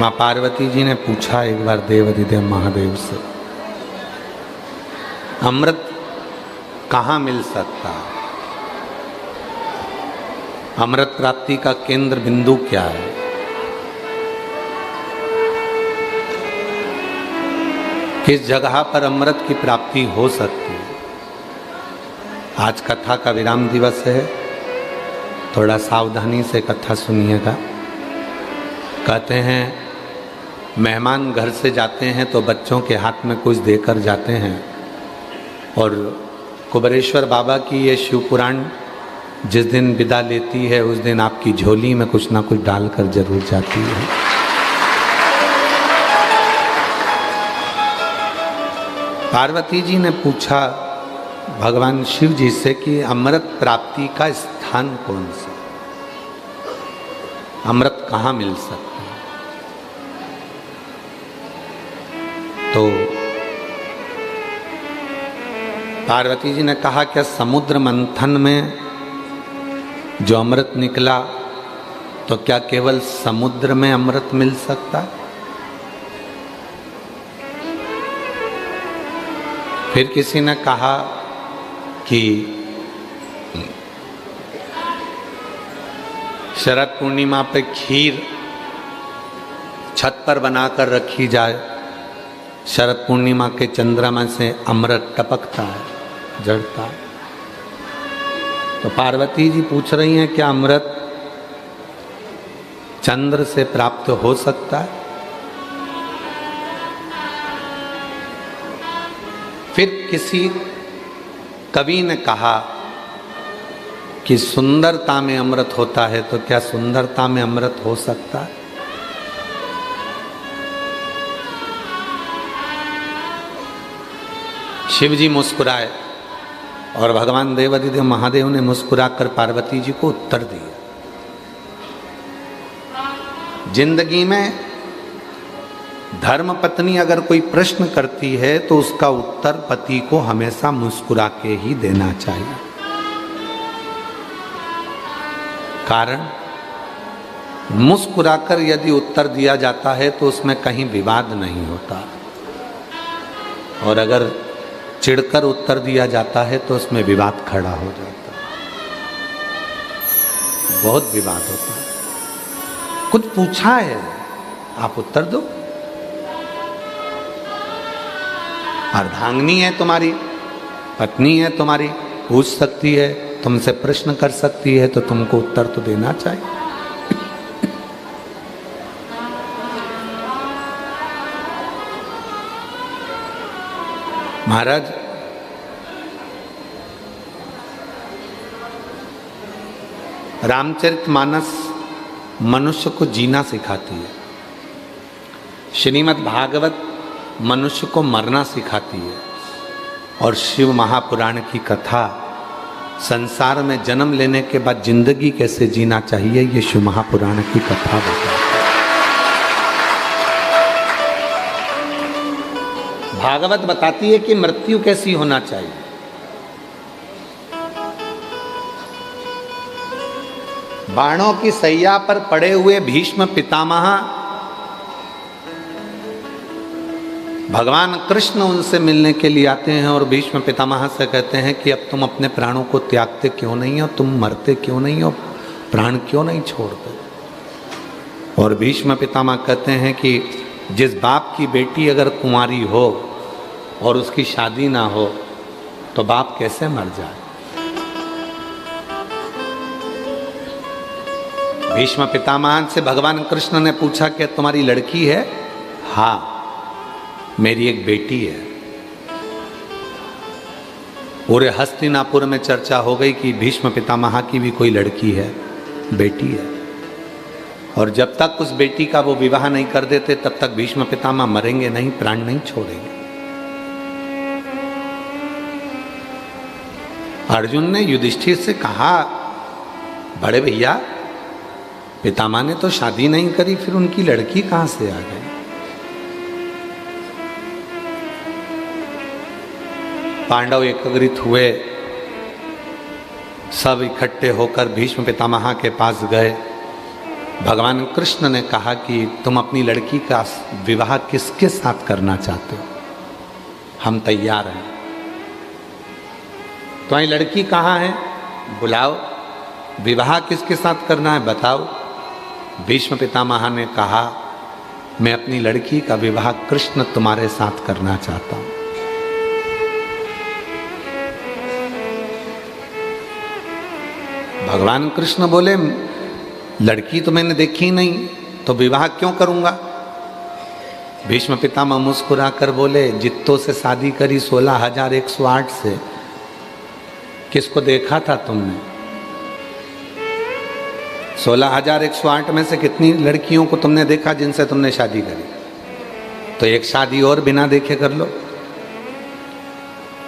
माँ पार्वती जी ने पूछा एक बार देवाधिदेव महादेव से, अमृत कहाँ मिल सकता है? अमृत प्राप्ति का केंद्र बिंदु क्या है? किस जगह पर अमृत की प्राप्ति हो सकती है? आज कथा का विराम दिवस है, थोड़ा सावधानी से कथा सुनिएगा। कहते हैं मेहमान घर से जाते हैं तो बच्चों के हाथ में कुछ देकर जाते हैं, और कुबेरेश्वर बाबा की ये शिव पुराण जिस दिन विदा लेती है उस दिन आपकी झोली में कुछ ना कुछ डालकर जरूर जाती है। पार्वती जी ने पूछा भगवान शिव जी से कि अमृत प्राप्ति का स्थान कौन सा, अमृत कहाँ मिल सकता है? तो पार्वती जी ने कहा क्या समुद्र मंथन में जो अमृत निकला तो क्या केवल समुद्र में अमृत मिल सकता? फिर किसी ने कहा कि शरद पूर्णिमा पे खीर छत पर बनाकर रखी जाए, शरद पूर्णिमा के चंद्रमा से अमृत टपकता है, जड़ता है। तो पार्वती जी पूछ रही हैं क्या अमृत चंद्र से प्राप्त हो सकता है? फिर किसी कवि ने कहा कि सुंदरता में अमृत होता है, तो क्या सुंदरता में अमृत हो सकता है? शिव जी मुस्कुराए और भगवान देवाधिदेव महादेव ने मुस्कुराकर पार्वती जी को उत्तर दिया। जिंदगी में धर्म पत्नी अगर कोई प्रश्न करती है तो उसका उत्तर पति को हमेशा मुस्कुरा के ही देना चाहिए। कारण मुस्कुराकर यदि उत्तर दिया जाता है तो उसमें कहीं विवाद नहीं होता, और अगर चिढ़कर उत्तर दिया जाता है तो उसमें विवाद खड़ा हो जाता है, बहुत विवाद होता है। कुछ पूछा है आप उत्तर दो। अर्धांगिनी है तुम्हारी, पत्नी है तुम्हारी, पूछ सकती है, तुमसे प्रश्न कर सकती है, तो तुमको उत्तर तो देना चाहिए। महाराज रामचरितमानस मनुष्य को जीना सिखाती है, श्रीमद् भागवत मनुष्य को मरना सिखाती है, और शिव महापुराण की कथा संसार में जन्म लेने के बाद जिंदगी कैसे जीना चाहिए ये शिव महापुराण की कथा बताती है। भागवत बताती है कि मृत्यु कैसी होना चाहिए। बाणों की सैया पर पड़े हुए भीष्म पितामह, भगवान कृष्ण उनसे मिलने के लिए आते हैं और भीष्म पितामह से कहते हैं कि अब तुम अपने प्राणों को त्यागते क्यों नहीं हो, तुम मरते क्यों नहीं हो, प्राण क्यों नहीं छोड़ते? और भीष्म पितामह कहते हैं कि जिस बाप की बेटी अगर कुंवारी हो और उसकी शादी ना हो तो बाप कैसे मर जाए? भीष्म पितामह से भगवान कृष्ण ने पूछा कि तुम्हारी लड़की है? हाँ, मेरी एक बेटी है। पूरे हस्तिनापुर में चर्चा हो गई कि भीष्म पितामह की भी कोई लड़की है, बेटी है, और जब तक उस बेटी का वो विवाह नहीं कर देते तब तक भीष्म पितामह मरेंगे नहीं, प्राण नहीं छोड़ेंगे। अर्जुन ने युधिष्ठिर से कहा, बड़े भैया पितामह ने तो शादी नहीं करी, फिर उनकी लड़की कहां से आ गई? पांडव एकत्रित हुए, सब इकट्ठे होकर भीष्म पितामह के पास गए भगवान कृष्ण ने कहा कि तुम अपनी लड़की का विवाह किसके साथ करना चाहते हो? हम तैयार हैं। तुम्हारी लड़की कहाँ है? बुलाओ। विवाह किसके साथ करना है बताओ। भीष्म पितामह ने कहा, मैं अपनी लड़की का विवाह कृष्ण तुम्हारे साथ करना चाहता हूं। भगवान कृष्ण बोले, लड़की तो मैंने देखी नहीं, तो विवाह क्यों करूंगा? भीष्म पितामह मुस्कुराकर बोले, जित्तों से शादी करी 16,108 से, किसको देखा था तुमने? 16,108 में से कितनी लड़कियों को तुमने देखा जिनसे तुमने शादी करी? तो एक शादी और बिना देखे कर लो।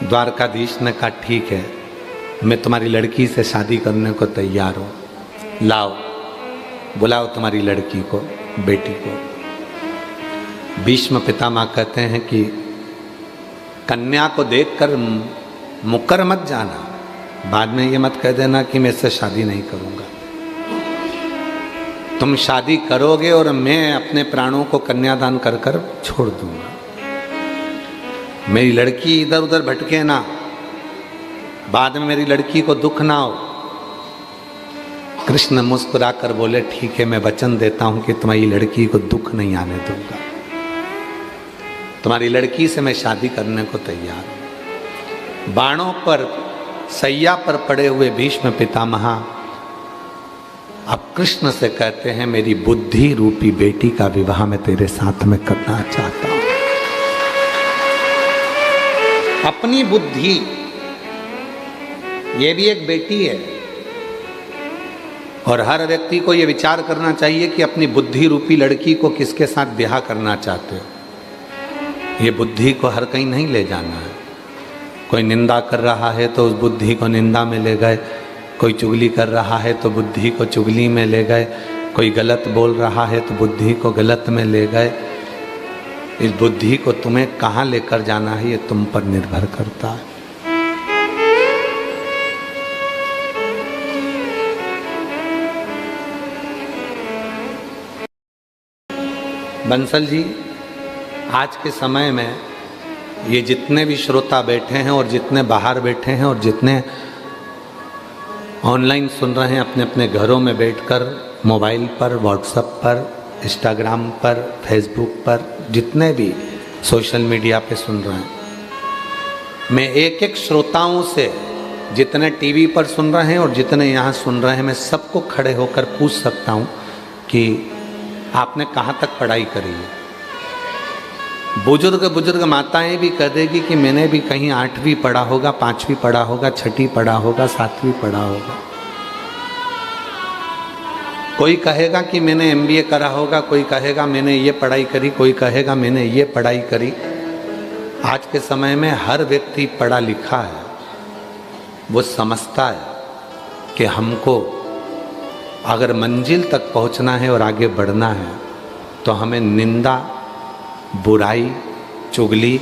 द्वारकाधीश ने कहा, ठीक है, मैं तुम्हारी लड़की से शादी करने को तैयार हूं। लाओ, बुलाओ तुम्हारी लड़की को, बेटी को। भीष्म पितामह कहते हैं कि कन्या को देखकर मुकर मत जाना, बाद में ये मत कह देना कि मैं इससे शादी नहीं करूंगा। तुम शादी करोगे और मैं अपने प्राणों को कन्यादान कर कर छोड़ दूंगा। मेरी लड़की इधर उधर भटके ना, बाद में मेरी लड़की को दुख ना हो। कृष्ण मुस्कुराकर बोले, ठीक है, मैं वचन देता हूं कि तुम्हारी लड़की को दुख नहीं आने दूंगा। तुम्हारी लड़की से मैं शादी करने को तैयार हूं। बाणों पर सैया पर पड़े हुए भीष्म पितामह अब कृष्ण से कहते हैं, मेरी बुद्धि रूपी बेटी का विवाह मैं तेरे साथ में करना चाहता हूं। अपनी बुद्धि, ये भी एक बेटी है, और हर व्यक्ति को यह विचार करना चाहिए कि अपनी बुद्धि रूपी लड़की को किसके साथ ब्याह करना चाहते हो। ये बुद्धि को हर कहीं नहीं ले जाना है। कोई निंदा कर रहा है तो उस बुद्धि को निंदा में ले गए, कोई चुगली कर रहा है तो बुद्धि को चुगली में ले गए, कोई गलत बोल रहा है तो बुद्धि को गलत में ले गए। इस बुद्धि को तुम्हें कहाँ लेकर जाना है, ये तुम पर निर्भर करता है। बंसल जी, आज के समय में ये जितने भी श्रोता बैठे हैं और जितने बाहर बैठे हैं और जितने ऑनलाइन सुन रहे हैं अपने अपने घरों में बैठकर, मोबाइल पर, व्हाट्सएप पर, इंस्टाग्राम पर, फेसबुक पर, जितने भी सोशल मीडिया पे सुन रहे हैं, मैं एक एक श्रोताओं से, जितने टीवी पर सुन रहे हैं और जितने यहाँ सुन रहे हैं, मैं सबको खड़े होकर पूछ सकता हूँ कि आपने कहाँ तक पढ़ाई करी है। बुजुर्ग माताएं भी कह देगी कि मैंने भी कहीं 8वीं पढ़ा होगा, 5वीं पढ़ा होगा, 6ठी पढ़ा होगा, 7वीं पढ़ा होगा। कोई कहेगा कि मैंने MBA करा होगा, कोई कहेगा मैंने ये पढ़ाई करी, कोई कहेगा मैंने ये पढ़ाई करी। आज के समय में हर व्यक्ति पढ़ा लिखा है, वो समझता है कि हमको अगर मंजिल तक पहुंचना है और आगे बढ़ना है तो हमें निंदा, बुराई, चुगली,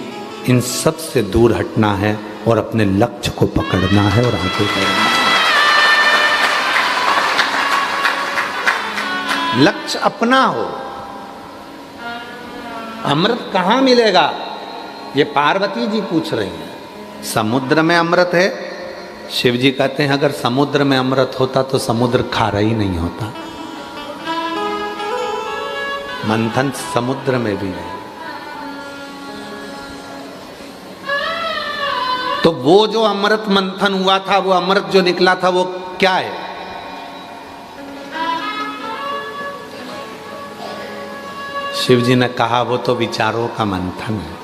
इन सब से दूर हटना है और अपने लक्ष्य को पकड़ना है और आगे बढ़ना है। लक्ष्य अपना हो। अमृत कहाँ मिलेगा, ये पार्वती जी पूछ रही हैं। समुद्र में अमृत है। शिव जी कहते हैं, अगर समुद्र में अमृत होता तो समुद्र खारा ही नहीं होता। मंथन समुद्र में भी नहीं। तो वो जो अमृत मंथन हुआ था, वो अमृत जो निकला था, वो क्या है? शिव जी ने कहा, वो तो विचारों का मंथन है।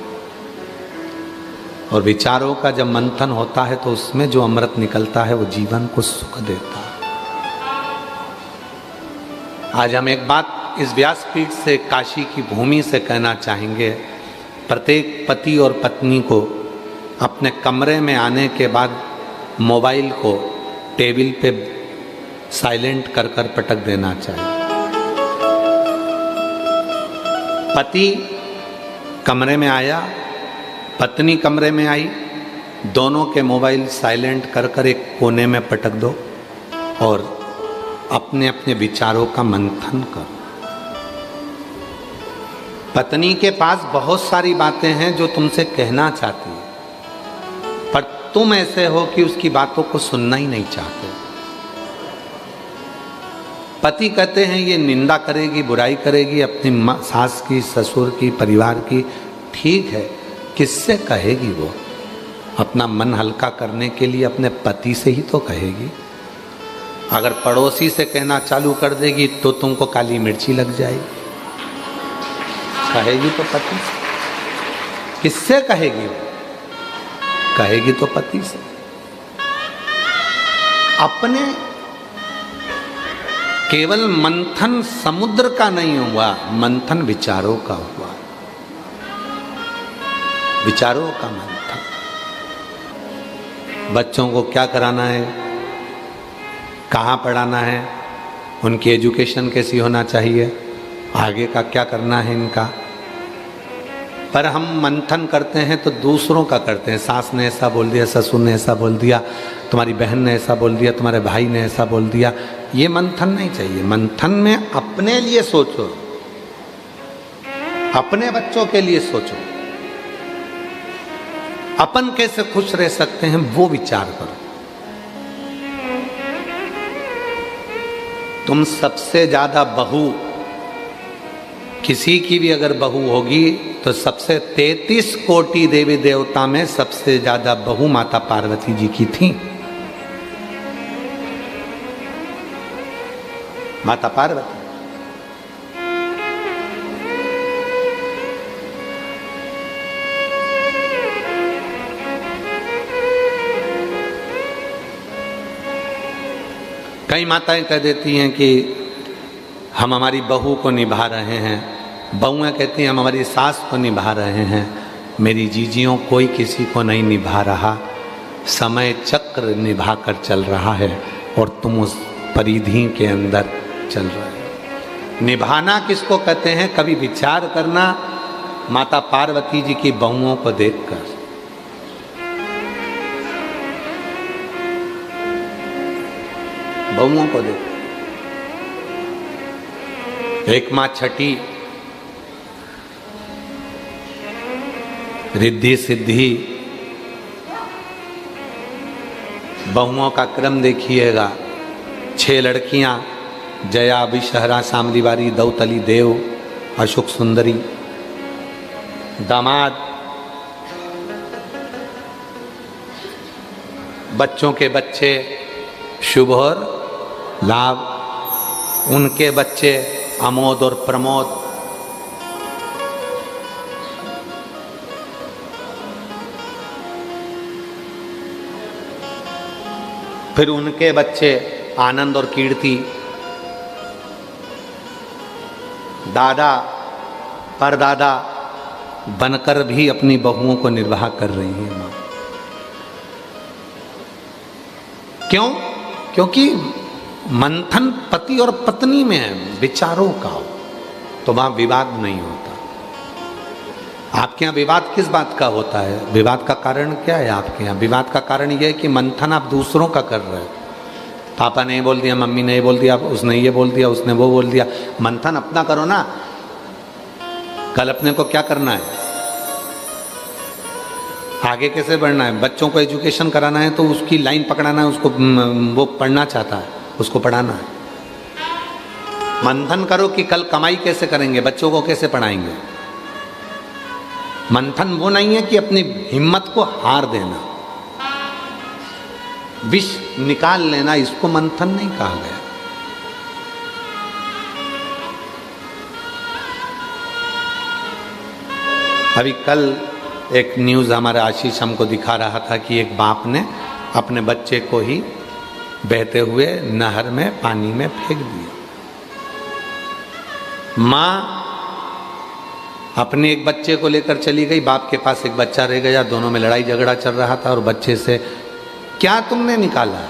और विचारों का जब मंथन होता है तो उसमें जो अमृत निकलता है वो जीवन को सुख देता है। आज हम एक बात इस व्यासपीठ से, काशी की भूमि से कहना चाहेंगे। प्रत्येक पति और पत्नी को अपने कमरे में आने के बाद मोबाइल को टेबल पे साइलेंट कर कर पटक देना चाहिए। पति कमरे में आया, पत्नी कमरे में आई, दोनों के मोबाइल साइलेंट कर कर एक कोने में पटक दो और अपने अपने विचारों का मंथन करो। पत्नी के पास बहुत सारी बातें हैं जो तुमसे कहना चाहती है, पर तुम ऐसे हो कि उसकी बातों को सुनना ही नहीं चाहते। पति कहते हैं ये निंदा करेगी, बुराई करेगी अपनी सास की, ससुर की, परिवार की। ठीक है, किससे कहेगी वो? अपना मन हल्का करने के लिए अपने पति से ही तो कहेगी। अगर पड़ोसी से कहना चालू कर देगी तो तुमको काली मिर्ची लग जाएगी। कहेगी तो पति से। किससे कहेगी वो? कहेगी तो पति से। अपने केवल मंथन समुद्र का नहीं हुआ, मंथन विचारों का हुआ। विचारों का मंथन। बच्चों को क्या कराना है, कहाँ पढ़ाना है, उनकी एजुकेशन कैसी होना चाहिए, आगे का क्या करना है इनका। पर हम मंथन करते हैं तो दूसरों का करते हैं। सास ने ऐसा बोल दिया, ससुर ने ऐसा बोल दिया, तुम्हारी बहन ने ऐसा बोल दिया, तुम्हारे भाई ने ऐसा बोल दिया। ये मंथन नहीं चाहिए। मंथन में अपने लिए सोचो, अपने बच्चों के लिए सोचो, अपन कैसे खुश रह सकते हैं वो विचार करो। तुम सबसे ज्यादा बहू, किसी की भी अगर बहू होगी तो सबसे 33 कोटि देवी देवता में सबसे ज्यादा बहू माता पार्वती जी की थी। माता पार्वती। कई माताएं कह देती हैं कि हम हमारी बहू को निभा रहे हैं, बहुएं कहती हैं हम हमारी सास को निभा रहे हैं। मेरी जीजियों कोई किसी को नहीं निभा रहा, समय चक्र निभा कर चल रहा है और तुम उस परिधि के अंदर चल रहे हो। निभाना किसको कहते हैं? कभी विचार करना माता पार्वती जी की बहुओं को देखकर। बहुओं को देख। एक माँ छठी रिद्धि सिद्धि, बहुओं का क्रम देखिएगा। 6 लड़कियां, जया, विषहरा, सामरीवारी, दौतली, देव, अशोक सुंदरी। दामाद, बच्चों के बच्चे शुभ और लाभ, उनके बच्चे अमोद और प्रमोद। फिर उनके बच्चे आनंद और कीर्ति। दादा परदादा बनकर भी अपनी बहुओं को निर्वाह कर रही है माँ। क्यों? क्योंकि मंथन पति और पत्नी में है, विचारों का, तो वहां विवाद नहीं होता। आपके यहाँ विवाद किस बात का होता है? विवाद का कारण क्या है आपके यहाँ? विवाद का कारण यह है कि मंथन आप दूसरों का कर रहे हो। पापा ने बोल दिया, मम्मी ने बोल दिया, उसने ये बोल दिया, उसने वो बोल दिया। मंथन अपना करो ना। कल अपने को क्या करना है, आगे कैसे बढ़ना है। बच्चों को एजुकेशन कराना है तो उसकी लाइन पकड़ाना है, उसको वो पढ़ना चाहता है, उसको पढ़ाना है। मंथन करो कि कल कमाई कैसे करेंगे, बच्चों को कैसे पढ़ाएंगे। मंथन वो नहीं है कि अपनी हिम्मत को हार देना, विष निकाल लेना, इसको मंथन नहीं कहा गया। अभी कल एक न्यूज़ हमारा आशीष हमको दिखा रहा था कि एक बाप ने अपने बच्चे को ही बहते हुए नहर में, पानी में फेंक दिया। माँ अपने एक बच्चे को लेकर चली गई, बाप के पास एक बच्चा रह गया, दोनों में लड़ाई झगड़ा चल रहा था और बच्चे से, क्या तुमने निकाला?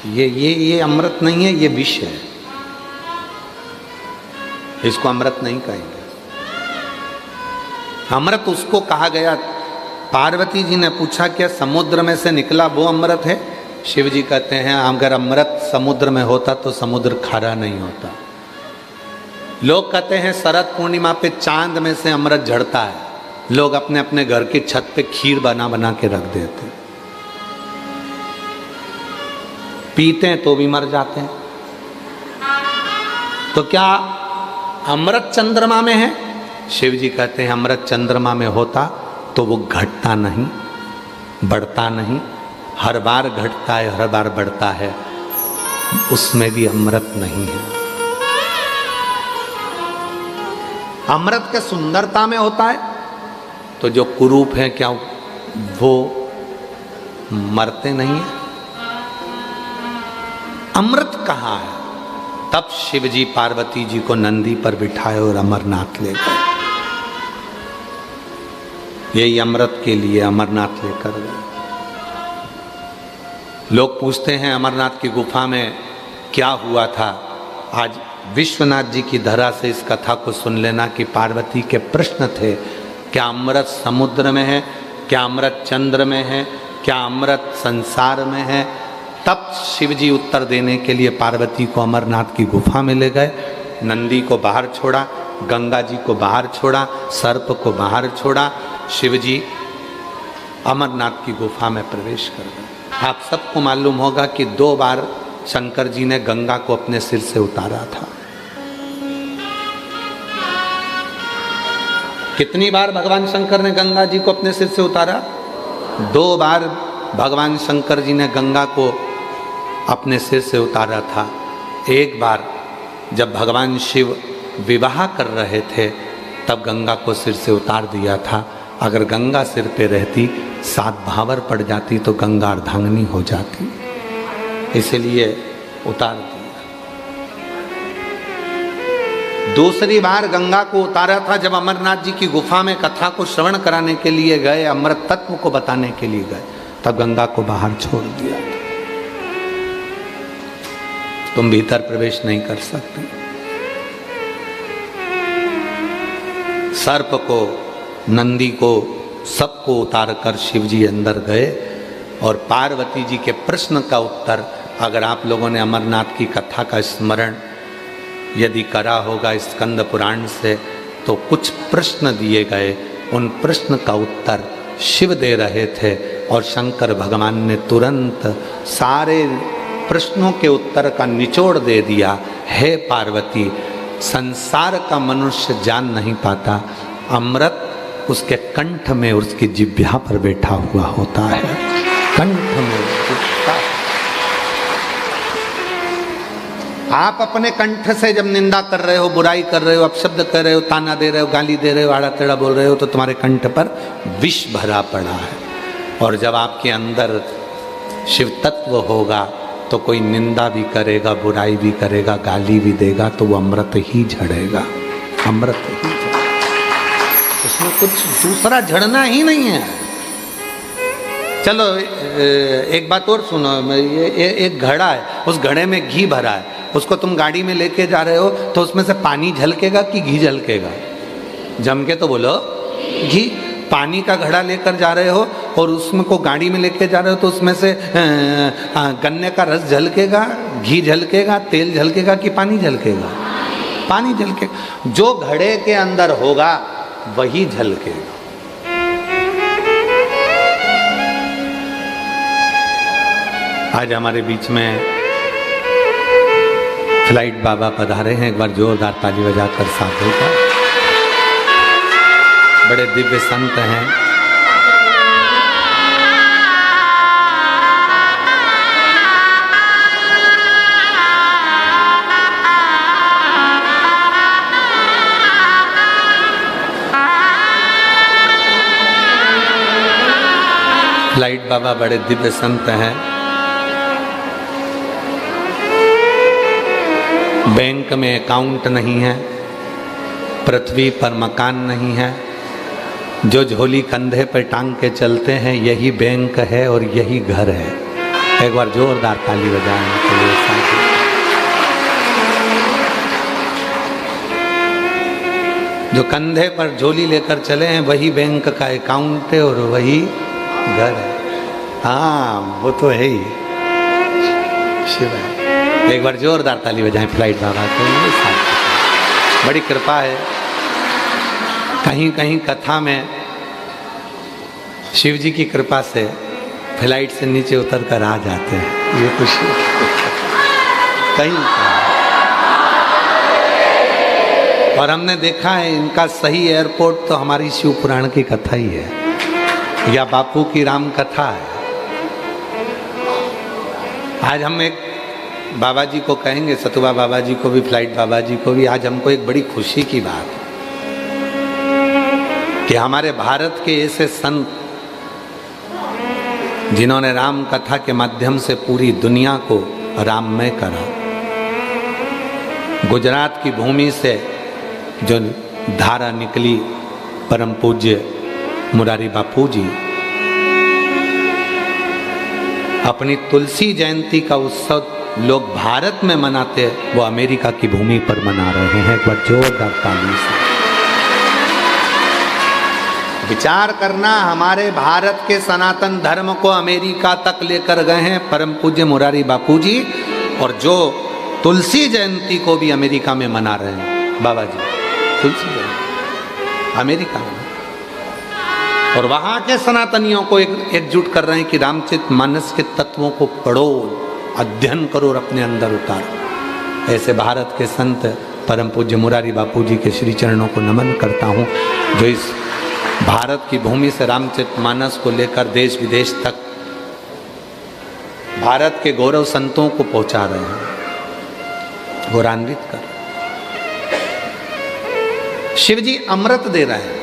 ये अमृत नहीं है, ये विष है, इसको अमृत नहीं कहेंगे। अमृत उसको कहा गया। पार्वती जी ने पूछा क्या समुद्र में से निकला वो अमृत है? शिव जी कहते हैं अगर अमृत समुद्र में होता तो समुद्र खारा नहीं होता। लोग कहते हैं शरद पूर्णिमा पे चांद में से अमृत झड़ता है, लोग अपने अपने घर की छत पे खीर बना बना के रख देते, पीते हैं तो भी मर जाते हैं। तो क्या अमृत चंद्रमा में है? शिव जी कहते हैं अमृत चंद्रमा में होता तो वो घटता नहीं, बढ़ता नहीं, हर बार घटता है, हर बार बढ़ता है, उसमें भी अमृत नहीं है। अमृत के सुंदरता में होता है, तो जो कुरूप है क्या वो मरते नहीं है? अमृत कहाँ है? तब शिव जी पार्वती जी को नंदी पर बिठाए और अमरनाथ ले गए। यही अमृत के लिए अमरनाथ लेकर गए। लोग पूछते हैं अमरनाथ की गुफा में क्या हुआ था। आज विश्वनाथ जी की धरा से इस कथा को सुन लेना कि पार्वती के प्रश्न थे, क्या अमृत समुद्र में है, क्या अमृत चंद्र में है, क्या अमृत संसार में है। तब शिव जी उत्तर देने के लिए पार्वती को अमरनाथ की गुफा में ले गए, नंदी को बाहर छोड़ा, गंगा जी को बाहर छोड़ा, सर्प को बाहर छोड़ा, शिव जी अमरनाथ की गुफा में प्रवेश कर गए। आप सबको मालूम होगा कि 2 बार शंकर जी ने गंगा को अपने सिर से उतारा था। कितनी बार भगवान शंकर ने गंगा जी को अपने सिर से उतारा? 2 बार भगवान शंकर जी ने गंगा को अपने सिर से उतारा था। एक बार जब भगवान शिव विवाह कर रहे थे तब गंगा को सिर से उतार दिया था। अगर गंगा सिर पे रहती, 7 भावर पड़ जाती तो गंगा अर्धांगिनी हो जाती, इसलिए उतार दिया। दूसरी बार गंगा को उतारा था जब अमरनाथ जी की गुफा में कथा को श्रवण कराने के लिए गए, अमृत तत्व को बताने के लिए गए, तब गंगा को बाहर छोड़ दिया। तुम भीतर प्रवेश नहीं कर सकते। सर्प को, नंदी को, सबको उतार कर शिव जी अंदर गए और पार्वती जी के प्रश्न का उत्तर, अगर आप लोगों ने अमरनाथ की कथा का स्मरण यदि करा होगा स्कंद पुराण से, तो कुछ प्रश्न दिए गए, उन प्रश्न का उत्तर शिव दे रहे थे और शंकर भगवान ने तुरंत सारे प्रश्नों के उत्तर का निचोड़ दे दिया। हे पार्वती, संसार का मनुष्य जान नहीं पाता, अमृत उसके कंठ में और उसकी जिह्वा पर बैठा हुआ होता है। कंठ में उसका। आप अपने कंठ से जब निंदा कर रहे हो, बुराई कर रहे हो, अपशब्द कर रहे हो, ताना दे रहे हो, गाली दे रहे हो, आड़ा टेढ़ा बोल रहे हो, तो तुम्हारे कंठ पर विष भरा पड़ा है। और जब आपके अंदर शिव तत्व होगा तो कोई निंदा भी करेगा, बुराई भी करेगा, गाली भी देगा, तो वो अमृत ही झड़ेगा, अमृत ही झड़ेगा। उसमें कुछ दूसरा झड़ना ही नहीं है। चलो एक बात और सुनो, ये एक घड़ा है, उस घड़े में घी भरा है, उसको तुम गाड़ी में लेके जा रहे हो तो उसमें से पानी झलकेगा कि घी झलकेगा? जम के तो बोलो घी। पानी का घड़ा लेकर जा रहे हो और उसमें को गाड़ी में लेके जा रहे हो तो उसमें से गन्ने का रस झलकेगा, घी झलकेगा, तेल झलकेगा कि पानी झलकेगा? पानी झलकेगा। जो घड़े के अंदर होगा वही झलकेगा। आज हमारे बीच में फ्लाइट बाबा पधारे हैं, एक बार जोरदार ताली बजाकर साधु का। बड़े दिव्य संत हैं। फ्लाइट बाबा बड़े दिव्य संत हैं। बैंक में अकाउंट नहीं है, पृथ्वी पर मकान नहीं है, जो झोली कंधे पर टांग के चलते हैं यही बैंक है और यही घर है। एक बार जोरदार ताली बजाने के लिए साथी। जो कंधे पर झोली लेकर चले हैं वही बैंक का अकाउंट है और वही घर है। हाँ, वो तो है ही, शिव है। एक बार जोरदार ताली बजाएं फ्लाइट बाबा को। बड़ी कृपा है। कहीं कहीं कथा में शिव जी की कृपा से फ्लाइट से नीचे उतर कर आ जाते हैं, ये खुशी कहीं। और हमने देखा है इनका सही एयरपोर्ट तो हमारी शिव पुराण की कथा ही है या बापू की राम कथा है। आज हम एक बाबा जी को कहेंगे, सतुबा बाबा जी को भी, फ्लाइट बाबा जी को भी, आज हमको एक बड़ी खुशी की बात है कि हमारे भारत के ऐसे संत जिन्होंने राम कथा के माध्यम से पूरी दुनिया को राममय करा। गुजरात की भूमि से जो धारा निकली, परम पूज्य मुरारी बापू जी अपनी तुलसी जयंती का उत्सव लोग भारत में मनाते, वो अमेरिका की भूमि पर मना रहे हैं। एक बार जोरदार ताली से विचार करना, हमारे भारत के सनातन धर्म को अमेरिका तक लेकर गए हैं परम पूज्य मुरारी बापू जी, और जो तुलसी जयंती को भी अमेरिका में मना रहे हैं बाबा जी, तुलसी जयंती अमेरिका में। और वहाँ के सनातनियों को एकजुट कर रहे हैं कि रामचरितमानस के तत्वों को पढ़ो, अध्ययन करो और अपने अंदर उतारो। ऐसे भारत के संत परम पूज्य मुरारी बापू जी के श्री चरणों को नमन करता हूँ, जो इस भारत की भूमि से रामचरितमानस को लेकर देश विदेश तक भारत के गौरव संतों को पहुंचा रहे हैं, गौरवान्वित कर। शिव जी अमृत दे रहे हैं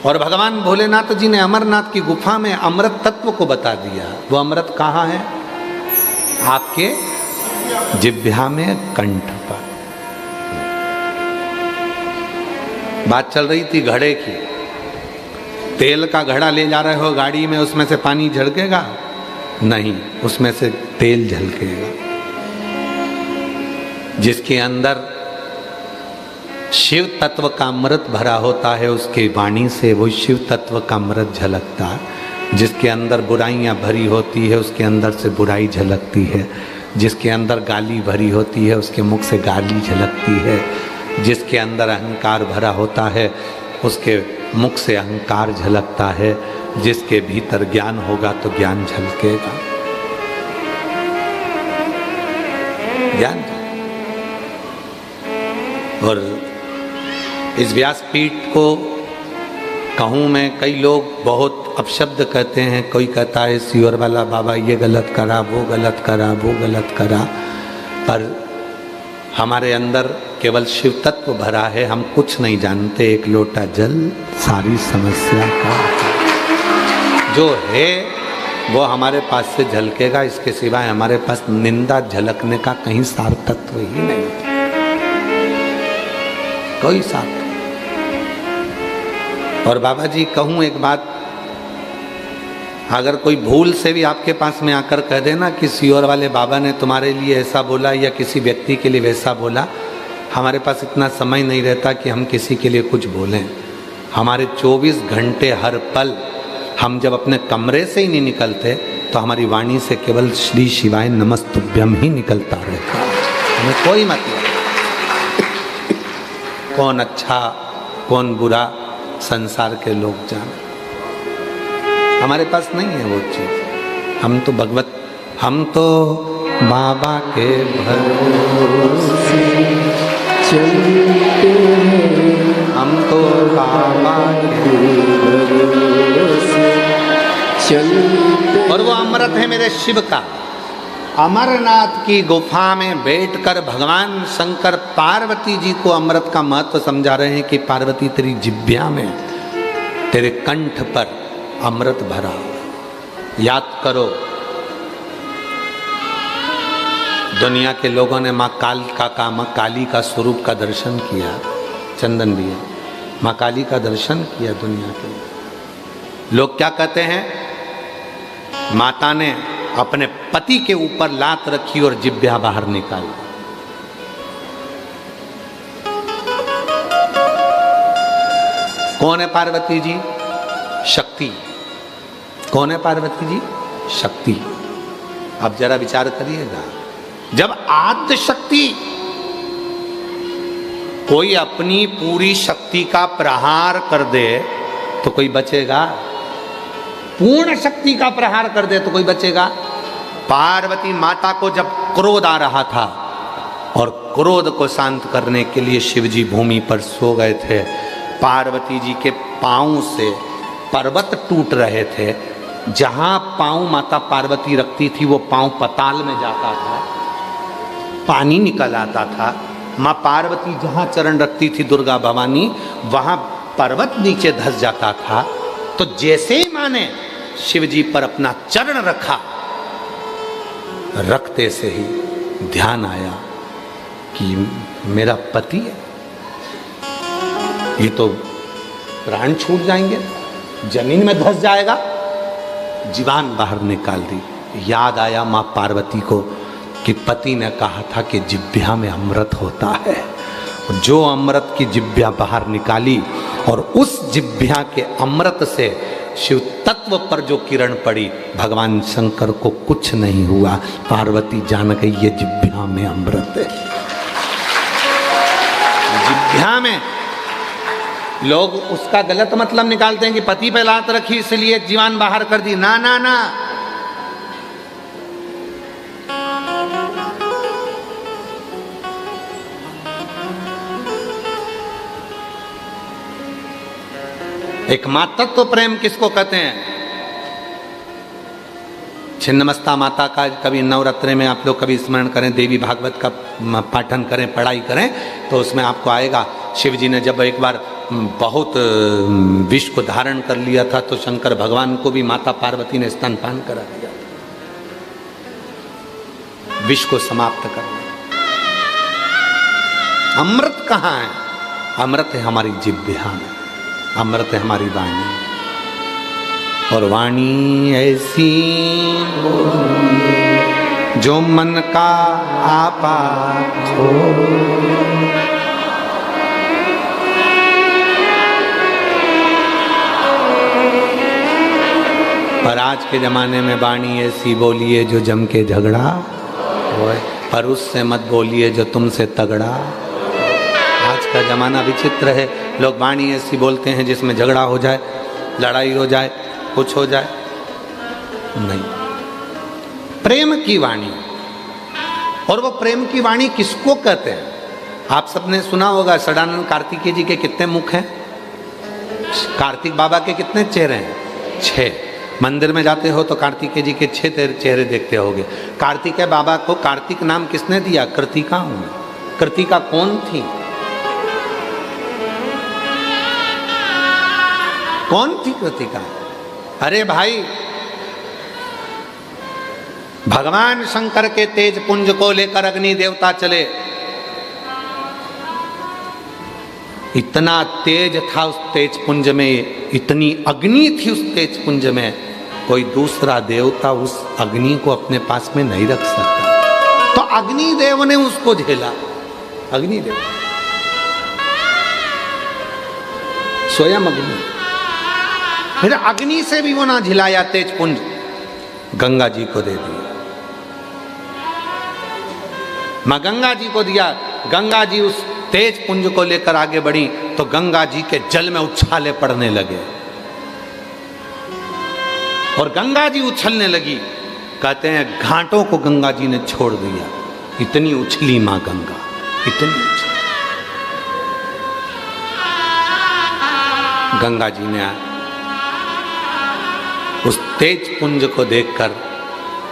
और भगवान भोलेनाथ जी ने अमरनाथ की गुफा में अमृत तत्व को बता दिया। वो अमृत कहाँ है? आपके जिह्वा में, कंठ पर। बात चल रही थी घड़े की। तेल का घड़ा ले जा रहे हो गाड़ी में, उसमें से पानी झलकेगा? नहीं, उसमें से तेल झलकेगा। जिसके अंदर शिव तत्व का अमृत भरा होता है, उसके वाणी से वो शिव तत्व का अमृत झलकता है। जिसके अंदर बुराइयां भरी होती है, उसके अंदर से बुराई झलकती है। जिसके अंदर गाली भरी होती है, उसके मुख से गाली झलकती है। जिसके अंदर अहंकार भरा होता है, उसके मुख से अहंकार झलकता है। जिसके भीतर ज्ञान होगा तो ज्ञान झलकेगा। ज्ञान। और इस व्यासपीठ को कहूँ मैं, कई लोग बहुत अपशब्द कहते हैं। कोई कहता है सियोर वाला बाबा ये गलत करा, वो गलत करा, वो गलत करा। पर हमारे अंदर केवल शिव तत्व भरा है, हम कुछ नहीं जानते। एक लोटा जल सारी समस्या का जो है वो हमारे पास से झलकेगा। इसके सिवाय हमारे पास निंदा झलकने का कहीं सार तत्व ही नहीं, कोई सार। और बाबा जी कहूँ एक बात, अगर कोई भूल से भी आपके पास में आकर कह देना कि सियोर वाले बाबा ने तुम्हारे लिए ऐसा बोला या किसी व्यक्ति के लिए वैसा बोला, हमारे पास इतना समय नहीं रहता कि हम किसी के लिए कुछ बोलें। हमारे 24 घंटे हर पल, हम जब अपने कमरे से ही नहीं निकलते तो हमारी वाणी से केवल श्री शिवाय नमस्तुभ्यम ही निकलता रहता। हमें कोई मतलब कौन अच्छा कौन बुरा संसार के लोग जाने, हमारे पास नहीं है वो चीज़। हम तो भगवत, हम तो बाबा के भरोसे चलते हैं, हम तो बाबा के भरोसे चलते। और वो अमृत है मेरे शिव का। अमरनाथ की गुफा में बैठकर भगवान शंकर पार्वती जी को अमृत का महत्व समझा रहे हैं कि पार्वती तेरी जिह्वा में, तेरे कंठ पर अमृत भरा। याद करो, दुनिया के लोगों ने माँ काली का स्वरूप का दर्शन किया। चंदन दिया, माँ काली का दर्शन किया दुनिया के लोग। क्या कहते हैं? माता ने अपने पति के ऊपर लात रखी और जिह्वा बाहर निकाली। कौन है पार्वती जी? शक्ति। कौन है पार्वती जी? शक्ति। अब जरा विचार करिएगा, जब आद्य शक्ति कोई अपनी पूरी शक्ति का प्रहार कर दे तो कोई बचेगा? पूर्ण शक्ति का प्रहार कर दे तो कोई बचेगा? पार्वती माता को जब क्रोध आ रहा था और क्रोध को शांत करने के लिए शिवजी भूमि पर सो गए थे, पार्वती जी के पांव से पर्वत टूट रहे थे। जहां पांव माता पार्वती रखती थी वो पांव पताल में जाता था, पानी निकल आता था। माँ पार्वती जहाँ चरण रखती थी दुर्गा भवानी, वहाँ पर्वत नीचे धस जाता था। तो जैसे ही माँ ने शिव जी पर अपना चरण रखा, रखते से ही ध्यान आया कि मेरा पति है, ये तो प्राण छूट जाएंगे, जमीन में धस जाएगा। जीवान बाहर निकाल दी। याद आया माँ पार्वती को कि पति ने कहा था कि जिह्वा में अमृत होता है। जो अमृत की जिह्वा बाहर निकाली और उस जिह्वा के अमृत से शिव तत्व पर जो किरण पड़ी, भगवान शंकर को कुछ नहीं हुआ। पार्वती जान गई ये जिह्वा में अमृत है। जिह्वा में लोग उसका गलत मतलब निकालते हैं कि पति पे लात रखी इसलिए जीवान बाहर कर दी। ना ना ना, एक मातृत्व प्रेम किसको कहते हैं? छिन्नमस्ता माता का कभी नवरात्रे में आप लोग कभी स्मरण करें, देवी भागवत का पाठन करें, पढ़ाई करें, तो उसमें आपको आएगा शिव जी ने जब एक बार बहुत विष को धारण कर लिया था तो शंकर भगवान को भी माता पार्वती ने स्तनपान करा दिया, विष को समाप्त करना। अमृत कहाँ है? अमृत है हमारी जिह्वा में, अमृत है हमारी वाणी। और वाणी ऐसी जो मन का आपा खो। पर आज के जमाने में वाणी ऐसी बोलिए जो जम के झगड़ा होए, पर उससे मत बोलिए जो तुमसे तगड़ा। आज का जमाना विचित्र है, लोग वाणी ऐसी बोलते हैं जिसमें झगड़ा हो जाए, लड़ाई हो जाए, कुछ हो जाए। नहीं, प्रेम की वाणी। और वो प्रेम की वाणी किसको कहते हैं? आप सबने सुना होगा सदानंद कार्तिकेय जी के कितने मुख हैं, कार्तिक बाबा के कितने चेहरे हैं? 6। मंदिर में जाते हो तो कार्तिकेय जी के 6 चेहरे देखते होगे। कार्तिकेय बाबा को कार्तिक नाम किसने दिया? कृतिका। कृतिका कौन थी? कौन थी कृतिका? अरे भाई, भगवान शंकर के तेज पुंज को लेकर अग्नि देवता चले। इतना तेज था उस तेज पुंज में, इतनी अग्नि थी उस तेज पुंज में, कोई दूसरा देवता उस अग्नि को अपने पास में नहीं रख सकता। तो अग्निदेव ने उसको झेला। अग्निदेव स्वयं अग्नि। फिर अग्नि से भी वो ना झिलाया, तेज पुंज गंगा जी को दे दिया। मां गंगा जी को दिया। गंगा जी उस तेज पुंज को लेकर आगे बढ़ी तो गंगा जी के जल में उछाले पड़ने लगे और गंगा जी उछलने लगी। कहते हैं घाटों को गंगा जी ने छोड़ दिया, इतनी उछली मां गंगा, इतनी उछली। गंगा जी ने उस तेज पुंज को देखकर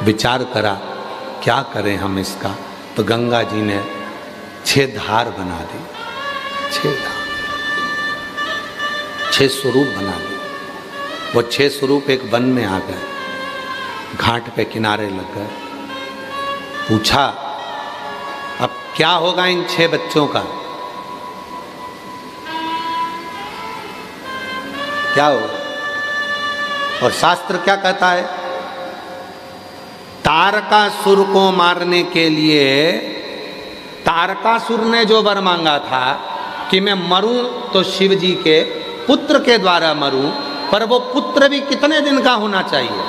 विचार करा क्या करें हम इसका। तो गंगा जी ने 6 धार बना दी, 6 धार, 6 स्वरूप बना दी। वो 6 स्वरूप एक वन में आ गए, घाट पे किनारे लग गए। पूछा अब क्या होगा इन 6 बच्चों का? क्या होगा? और शास्त्र क्या कहता है? तारकासुर को मारने के लिए तारकासुर ने जो वर मांगा था कि मैं मरूं तो शिव जी के पुत्र के द्वारा मरूं, पर वो पुत्र भी कितने दिन का होना चाहिए?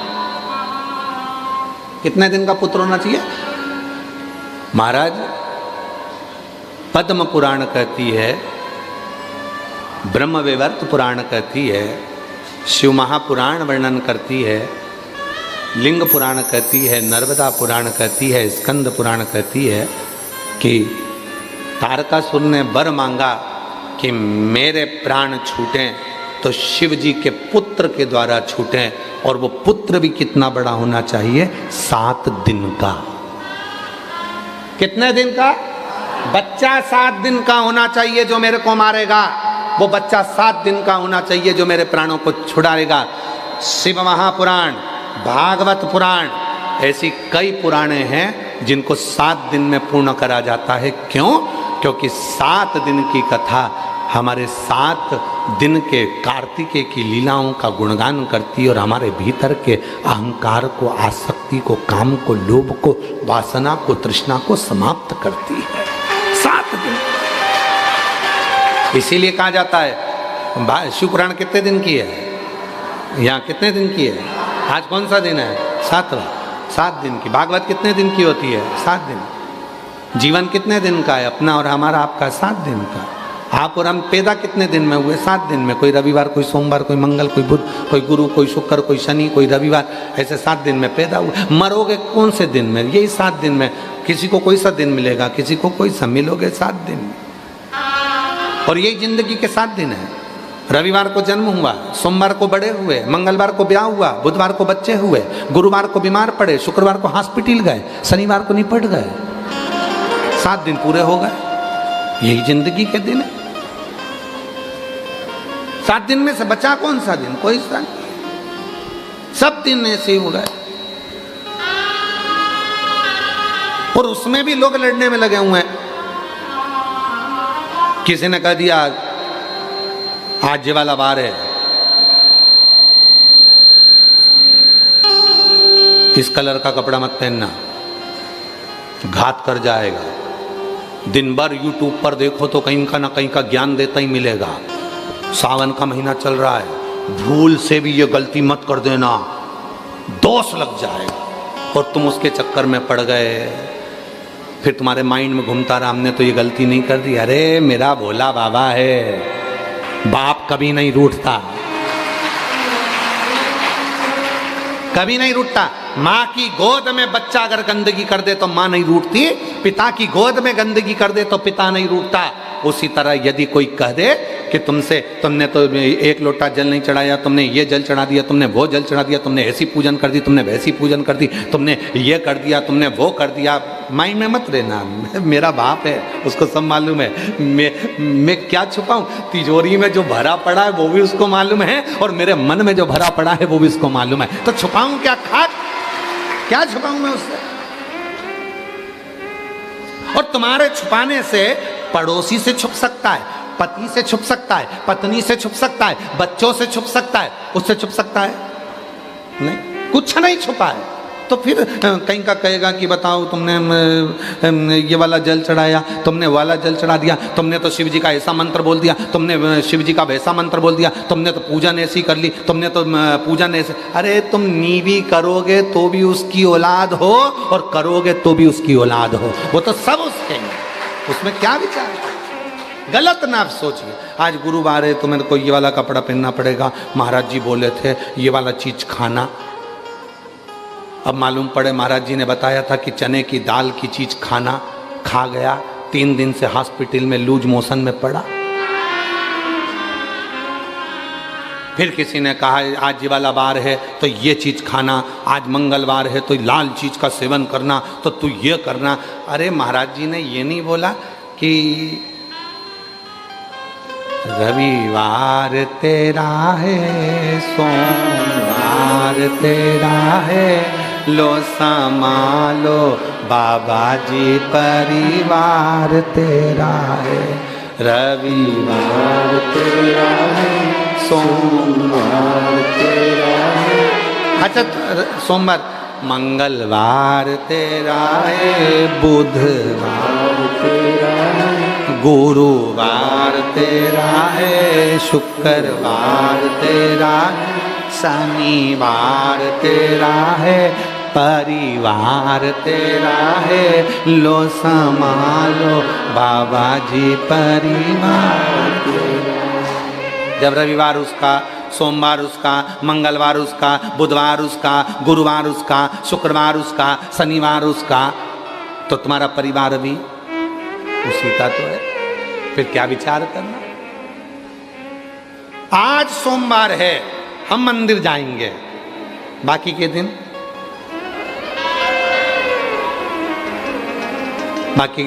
कितने दिन का पुत्र होना चाहिए? महाराज, पद्म पुराण कहती है, ब्रह्म विवर्त पुराण कहती है, शिव महापुराण वर्णन करती है, लिंग पुराण कहती है, नर्मदा पुराण कहती है, स्कंद पुराण कहती है कि तारकासुर ने वर मांगा कि मेरे प्राण छूटें तो शिव जी के पुत्र के द्वारा छूटें, और वो पुत्र भी कितना बड़ा होना चाहिए? 7 दिन का। कितने दिन का? बच्चा 7 दिन का होना चाहिए जो मेरे को मारेगा, वो बच्चा 7 दिन का होना चाहिए जो मेरे प्राणों को छुड़ाएगा। शिव महापुराण, भागवत पुराण, ऐसी कई पुराणे हैं जिनको 7 दिन में पूर्ण करा जाता है। क्यों? क्योंकि 7 दिन की कथा हमारे 7 दिन के कार्तिकेय की लीलाओं का गुणगान करती है और हमारे भीतर के अहंकार को, आसक्ति को, काम को, लोभ को, वासना को, तृष्णा को समाप्त करती है। 7 दिन। इसीलिए कहा जाता है, शिव पुराण कितने दिन की है? यहाँ कितने दिन की है? आज कौन सा दिन है? 7वां। 7 दिन की। भागवत कितने दिन की होती है? 7 दिन। जीवन कितने दिन का है? अपना और हमारा, आपका 7 दिन का। आप और हम पैदा कितने दिन में हुए? 7 दिन में। कोई रविवार, कोई सोमवार, कोई मंगल, कोई बुध, कोई गुरु, कोई शुक्र, कोई शनि, कोई रविवार, ऐसे 7 दिन में पैदा हुए। मरोगे कौन से दिन में? यही 7 दिन में। किसी को कोई सा दिन मिलेगा, किसी को कोई सा। मिलोगे 7 दिन में, और यही जिंदगी के 7 दिन है। रविवार को जन्म हुआ, सोमवार को बड़े हुए, मंगलवार को ब्याह हुआ, बुधवार को बच्चे हुए, गुरुवार को बीमार पड़े, शुक्रवार को हॉस्पिटल गए, शनिवार को निपट गए। 7 दिन पूरे हो गए। यही जिंदगी के दिन है। 7 दिन में से बचा कौन सा दिन? कोई सा नहीं। सब दिन ऐसे हो गए, और उसमें भी लोग लड़ने में लगे हुए हैं। किसी ने कह दिया आज ये वाला वार है, इस कलर का कपड़ा मत पहनना, घात कर जाएगा। दिन भर यूट्यूब पर देखो तो कहीं का ना कहीं का ज्ञान देता ही मिलेगा। सावन का महीना चल रहा है, भूल से भी ये गलती मत कर देना, दोष लग जाएगा, और तुम उसके चक्कर में पड़ गए। फिर तुम्हारे माइंड में घूमता रहा, हमने तो ये गलती नहीं कर दी। अरे मेरा भोला बाबा है, बाप कभी नहीं रूठता, कभी नहीं रूठता। माँ की गोद में बच्चा अगर गंदगी कर दे तो माँ नहीं रूठती, पिता की गोद में गंदगी कर दे तो पिता नहीं रूठता। उसी तरह यदि कोई कह दे कि तुमने तो 1 लोटा जल नहीं चढ़ाया, तुमने ये जल चढ़ा दिया, तुमने वो जल चढ़ा दिया, तुमने ऐसी पूजन कर दी, तुमने वैसी पूजन कर दी, तुमने ये कर दिया, तुमने वो कर दिया, माइंड में मत रहना। मेरा बाप है, उसको सब मालूम है। मैं क्या छुपाऊं? तिजोरी में जो भरा पड़ा है वो भी उसको मालूम है, और मेरे मन में जो भरा पड़ा है वो भी उसको मालूम है। तो छुपाऊं क्या? खाक क्या छुपाऊं मैं उससे? और तुम्हारे छुपाने से पड़ोसी से छुप सकता है, पति से छुप सकता है, पत्नी से छुप सकता है, बच्चों से छुप सकता है, उससे छुप सकता है नहीं, कुछ नहीं छुपा है। तो फिर कहीं का कहेगा कि बताओ तुमने ये वाला जल चढ़ाया, तुमने वाला जल चढ़ा दिया, तुमने तो शिव जी का ऐसा मंत्र बोल दिया, तुमने शिव जी का वैसा मंत्र बोल दिया, तुमने तो पूजन ऐसी कर ली, तुमने तो पूजन ऐसे। अरे तुम नीवी करोगे तो भी उसकी औलाद हो, और करोगे तो भी उसकी औलाद हो, वो तो सब उसके हैं, उसमें क्या विचार है? गलत ना सोचिए। आज गुरुवार है तो मेरे को ये वाला कपड़ा पहनना पड़ेगा, महाराज जी बोले थे ये वाला चीज खाना। अब मालूम पड़े महाराज जी ने बताया था कि चने की दाल की चीज खाना, खा गया, 3 दिन से हॉस्पिटल में लूज मोशन में पड़ा। फिर किसी ने कहा आज ये वाला वार है तो ये चीज खाना, आज मंगलवार है तो लाल चीज का सेवन करना, तो तू ये करना। अरे महाराज जी ने ये नहीं बोला कि रविवार तेरा है, सोमवार तेरा है, लो संभालो बाबा जी परिवार तेरा है। रविवार तेरा है, सोमवार तेरा है, अच्छा सोमवार, मंगलवार तेरा है, बुधवार तेरा है, गुरुवार तेरा है, शुक्रवार तेरा है, शनिवार तेरा है, परिवार तेरा है, लो संभालो बाबा जी परिवार तेरा। जब रविवार उसका, सोमवार उसका, मंगलवार उसका, बुधवार उसका, गुरुवार उसका, शुक्रवार उसका, शनिवार उसका, तो तुम्हारा परिवार भी उसी का तो है। फिर क्या विचार करना। आज सोमवार है, हम मंदिर जाएंगे, बाकी के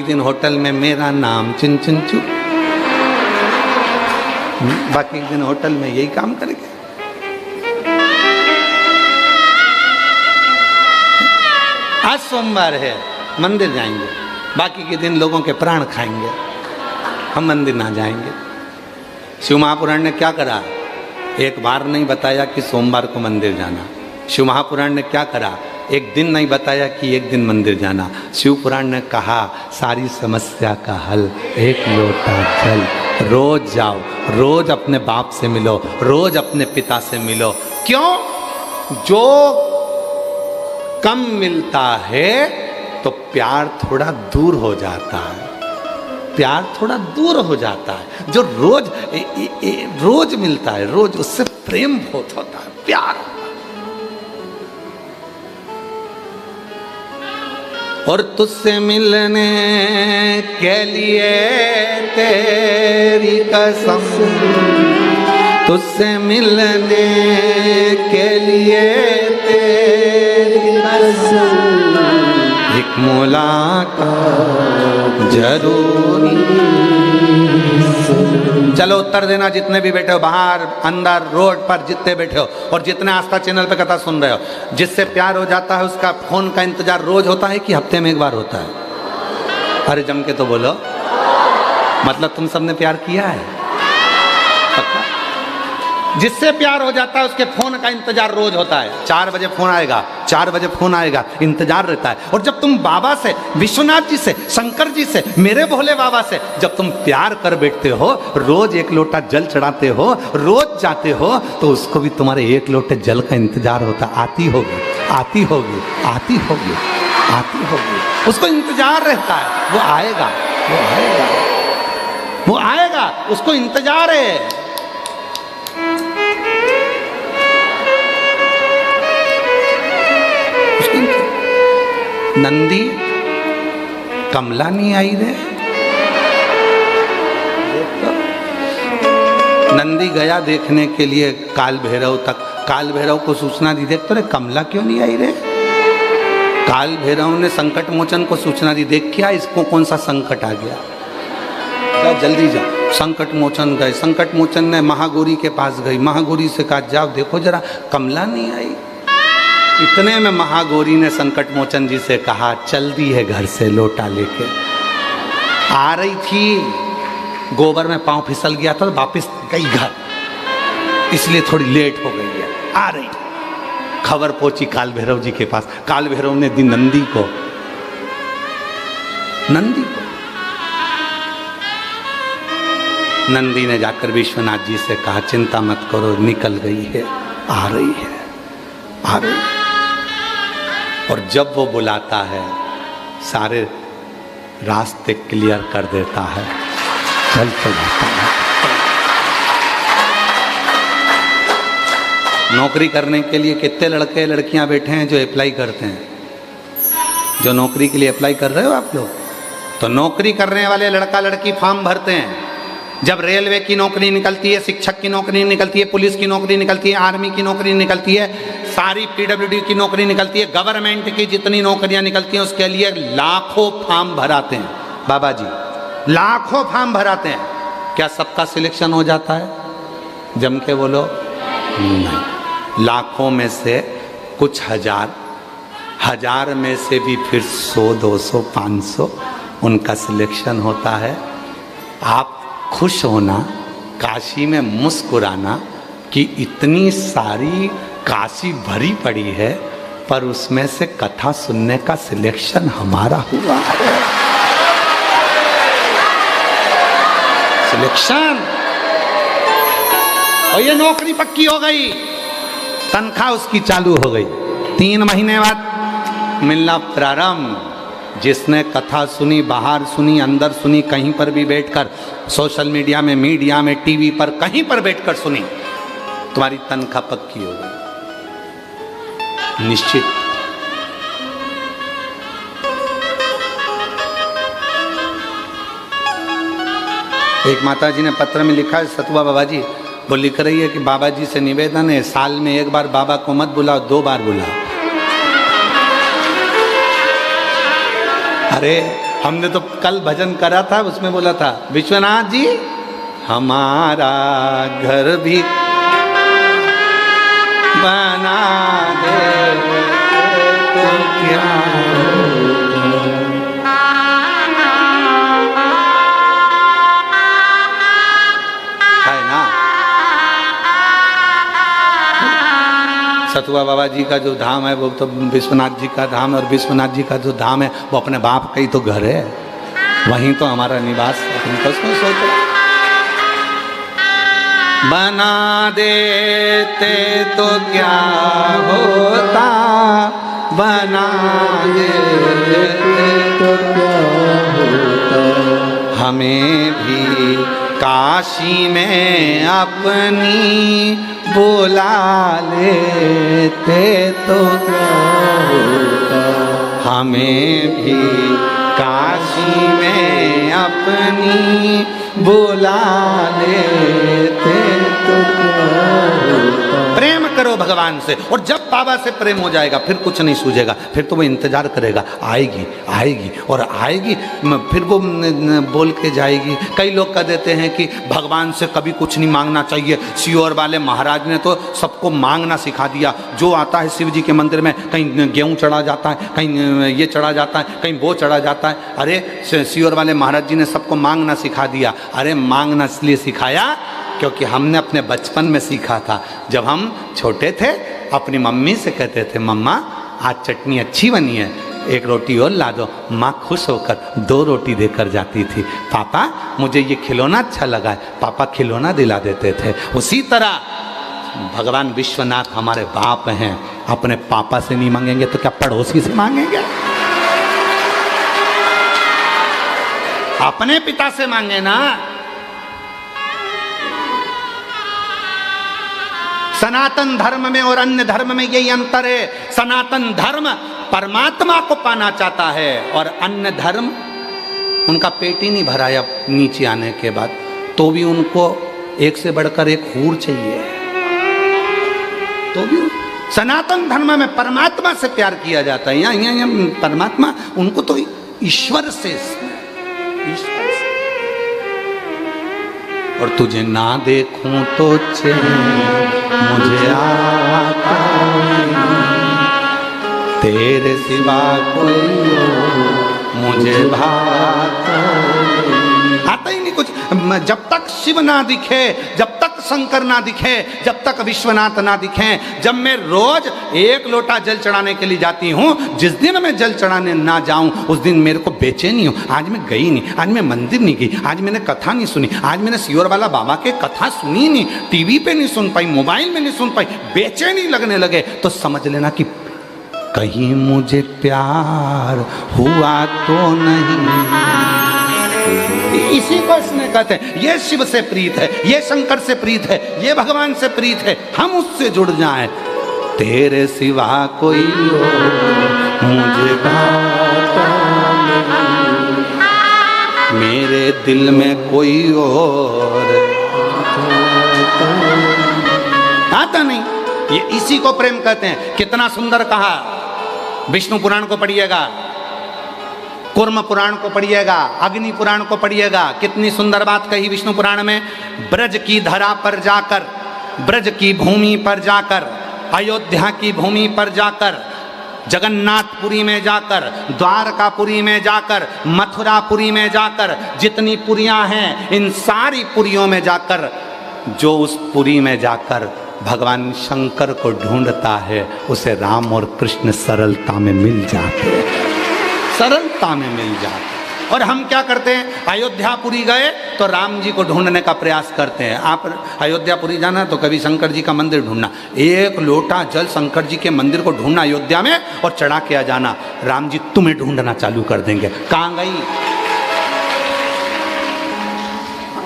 दिन होटल में मेरा नाम चिन चिन चू, बाकी के दिन होटल में यही काम करेंगे। आज सोमवार है, मंदिर जाएंगे, बाकी के दिन लोगों के प्राण खाएंगे, हम मंदिर ना जाएंगे। शिव महापुराण ने क्या करा? एक बार नहीं बताया कि सोमवार को मंदिर जाना। शिव महापुराण ने क्या करा? एक दिन नहीं बताया कि एक दिन मंदिर जाना। शिव पुराण ने कहा सारी समस्या का हल एक लोटा जल। रोज जाओ, रोज अपने बाप से मिलो, रोज अपने पिता से मिलो। क्यों? जो कम मिलता है तो प्यार थोड़ा दूर हो जाता है, प्यार थोड़ा दूर हो जाता है। जो रोज रोज मिलता है, रोज उससे प्रेम बहुत होता है, प्यार। और तुझसे मिलने के लिए तेरी कसम, तुझसे मिलने के लिए तेरी कसम, एक मुलाकात जरूरी। चलो उत्तर देना जितने भी बैठे हो, बाहर अंदर रोड पर जितने बैठे हो, और जितने आस्था चैनल पे कथा सुन रहे हो, जिससे प्यार हो जाता है उसका फोन का इंतजार रोज होता है कि हफ्ते में एक बार होता है? अरे जम के तो बोलो, मतलब तुम सबने प्यार किया है पक्का? जिससे प्यार हो जाता है उसके फोन का इंतजार रोज होता है। 4 बजे फोन आएगा, 4 बजे फोन आएगा, इंतजार रहता है। और जब तुम बाबा से, विश्वनाथ जी से, शंकर जी से, मेरे भोले बाबा से जब तुम प्यार कर बैठते हो, रोज एक लोटा जल चढ़ाते हो, रोज जाते हो, तो उसको भी तुम्हारे एक लोटे जल का इंतजार होता। आती होगी, आती होगी, आती होगी, आती होगी, उसको इंतजार रहता है। वो आएगा, वो आएगा, वो आएगा, उसको इंतजार है। नंदी कमला नहीं आई रे, नंदी गया देखने के लिए काल भैरव तक। काल भैरव को सूचना दी, देख तो रे कमला क्यों नहीं आई रे? काल भैरव ने संकट मोचन को सूचना दी, देख क्या इसको कौन सा संकट आ गया, जा जल्दी जा। संकट मोचन गए, संकट मोचन ने महागौरी के पास गई, महागौरी से कहा जाओ देखो जरा कमला नहीं आई। इतने में महागौरी ने संकट मोचन जी से कहा चल दी है घर से लोटा लेके। आ रही थी, गोबर में पांव फिसल गया था तो वापिस गई घर, इसलिए थोड़ी लेट हो गई है। आ रही, खबर पहुंची काल भैरव जी के पास। काल भैरव ने दी नंदी को, नंदी को। नंदी ने जाकर विश्वनाथ जी से कहा चिंता मत करो, निकल गई है, आ रही है, आ रही है। और जब वो बुलाता है सारे रास्ते क्लियर कर देता है, चल तो जाता है। नौकरी करने के लिए कितने लड़के लड़कियां बैठे हैं जो अप्लाई करते हैं? जो नौकरी के लिए अप्लाई कर रहे हो आप लोग, तो नौकरी करने वाले लड़का लड़की फॉर्म भरते हैं। जब रेलवे की नौकरी निकलती है, शिक्षक की नौकरी निकलती है, पुलिस की नौकरी निकलती है, आर्मी की नौकरी निकलती है, सारी पीडब्ल्यूडी की नौकरी निकलती है, गवर्नमेंट की जितनी नौकरियां निकलती हैं उसके लिए लाखों फॉर्म भराते हैं बाबा जी, लाखों फॉर्म भराते हैं। क्या सबका सिलेक्शन हो जाता है? जम के बोलो नहीं। लाखों में से कुछ हजार, हजार में से भी फिर 100, 200, 500 उनका सिलेक्शन होता है। आप खुश होना, काशी में मुस्कुराना कि इतनी सारी काशी भरी पड़ी है, पर उसमें से कथा सुनने का सिलेक्शन हमारा हुआ है। सिलेक्शन, और ये नौकरी पक्की हो गई, तनख्वाह उसकी चालू हो गई। 3 महीने बाद मिलना प्रारंभ। जिसने कथा सुनी, बाहर सुनी, अंदर सुनी, कहीं पर भी बैठकर, सोशल मीडिया में, टीवी पर, कहीं पर बैठकर सुनी, तुम्हारी तनख्वाह पक्की हो गई निश्चित। एक माता जी ने पत्र में लिखा है, सतुआ बाबा जी, वो लिख रही है कि बाबा जी से निवेदन है, साल में एक बार बाबा को मत बुलाओ, 2 बार बुलाओ। अरे हमने तो कल भजन करा था, उसमें बोला था, विश्वनाथ जी हमारा घर भी बना दे तो क्या है ना। सतुआ बाबा जी का जो धाम है वो तो विश्वनाथ जी का धाम है, और विश्वनाथ जी का जो धाम है वो अपने बाप का ही तो घर है, वहीं तो हमारा निवास है। बना देते तो क्या होता, बना देते तो क्या होता, हमें भी काशी में अपनी बुला लेते तो क्या होता, हमें भी काशी में अपनी बुला लेते तो क्या होता। प्रेम करो भगवान से, और जब बाबा से प्रेम हो जाएगा फिर कुछ नहीं सूझेगा, फिर तो वो इंतजार करेगा, आएगी आएगी और आएगी, फिर वो बोल के जाएगी। कई लोग कह देते हैं कि भगवान से कभी कुछ नहीं मांगना चाहिए, सियोर वाले महाराज ने तो सबको मांगना सिखा दिया। जो आता है शिव जी के मंदिर में, कहीं गेहूँ चढ़ा जाता है, कहीं ये चढ़ा जाता है, कहीं वो चढ़ा जाता है। अरे सियोर वाले महाराज जी ने सबको मांगना सिखा दिया। अरे मांगना इसलिए सिखाया क्योंकि हमने अपने बचपन में सीखा था। जब हम छोटे थे अपनी मम्मी से कहते थे, मम्मा आज चटनी अच्छी बनी है, 1 रोटी और ला दो। माँ खुश होकर 2 रोटी देकर जाती थी। पापा मुझे ये खिलौना अच्छा लगा है, पापा खिलौना दिला देते थे। उसी तरह भगवान विश्वनाथ हमारे बाप हैं, अपने पापा से नहीं मांगेंगे तो क्या पड़ोसी से मांगेंगे? अपने पिता से मांगे ना। सनातन धर्म में और अन्य धर्म में यही अंतर है। सनातन धर्म परमात्मा को पाना चाहता है, और अन्य धर्म उनका पेट ही नहीं भराया नीचे आने के बाद, तो भी उनको एक से बढ़कर एक हूर चाहिए। तो भी सनातन धर्म में परमात्मा से प्यार किया जाता है। यहाँ परमात्मा उनको तो ईश्वर से, ईश्वर से। और तुझे ना देखूं तो चैन मुझे आता नहीं, तेरे सिवा कोई मुझे भाता नहीं। आता ही नहीं कुछ। जब तक शिव ना दिखे, जब तक शंकर ना दिखे, जब तक विश्वनाथ ना दिखे, जब मैं रोज 1 लोटा जल चढ़ाने के लिए जाती हूँ, जिस दिन मैं जल चढ़ाने ना जाऊं उस दिन मेरे को बेचैनी हो। आज मैं गई नहीं, आज मैं मंदिर नहीं गई, आज मैंने कथा नहीं सुनी, आज मैंने सियोर वाला बाबा के कथा सुनी नहीं, टीवी पे नहीं सुन पाई, मोबाइल में नहीं सुन पाई, बेचैनी लगने लगे, तो समझ लेना कि कहीं मुझे प्यार हुआ तो नहीं। इसी को इसमें कहते हैं, ये शिव से प्रीत है, ये शंकर से प्रीत है, ये भगवान से प्रीत है, हम उससे जुड़ जाएं। तेरे सिवा कोई और मुझे भाता नहीं, मेरे दिल में कोई और आता नहीं। ये इसी को प्रेम कहते हैं। कितना सुंदर कहा। विष्णु पुराण को पढ़िएगा, कूर्म पुराण को पढ़िएगा, अग्नि पुराण को पढ़िएगा, कितनी सुंदर बात कही विष्णु पुराण में। ब्रज की धरा पर जाकर, ब्रज की भूमि पर जाकर, अयोध्या की भूमि पर जाकर, जगन्नाथपुरी में जाकर, द्वारकापुरी में जाकर, मथुरापुरी में जाकर, जितनी पुरियां हैं इन सारी पुरियों में जाकर, जो उस पुरी में जाकर भगवान शंकर को ढूंढता है, उसे राम और कृष्ण सरलता में मिल जाते हैं, सरलता में मिल जाते हैं। और हम क्या करते हैं, अयोध्यापुरी गए तो राम जी को ढूंढने का प्रयास करते हैं। आप अयोध्यापुरी जाना तो कभी शंकर जी का मंदिर ढूंढना, एक लोटा जल शंकर जी के मंदिर को ढूंढना अयोध्या में और चढ़ा के आ जाना, राम जी तुम्हें ढूंढना चालू कर देंगे। कहाँ गई?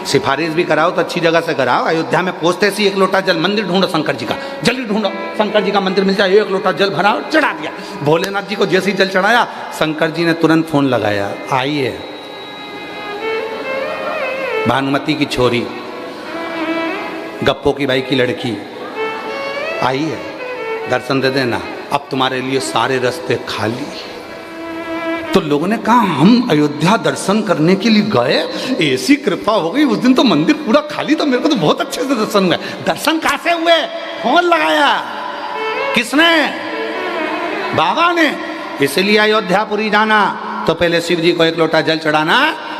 सिफारिश भी कराओ तो अच्छी जगह से कराओ। अयोध्या में पहुंचते सी एक लोटा जल, मंदिर ढूंढो शंकर जी का, जल्दी ढूंढो शंकर जी का मंदिर मिल जाए, एक लोटा जल भरा और चढ़ा दिया। भोलेनाथ जी को जैसे ही जल चढ़ाया, शंकर जी ने तुरंत फोन लगाया, आई है भानुमति की छोरी, गप्पो की बाई की लड़की आई है, दर्शन दे देना, अब तुम्हारे लिए सारे रास्ते खाली। तो लोगों ने कहा हम अयोध्या दर्शन करने के लिए गए, ऐसी कृपा हो गई उस दिन तो मंदिर पूरा खाली, तो मेरे को तो बहुत अच्छे से दर्शन हुए। दर्शन कहां से हुए? फोन लगाया किसने? बाबा ने। इसलिए अयोध्यापुरी जाना तो पहले शिव जी को एक लोटा जल चढ़ाना,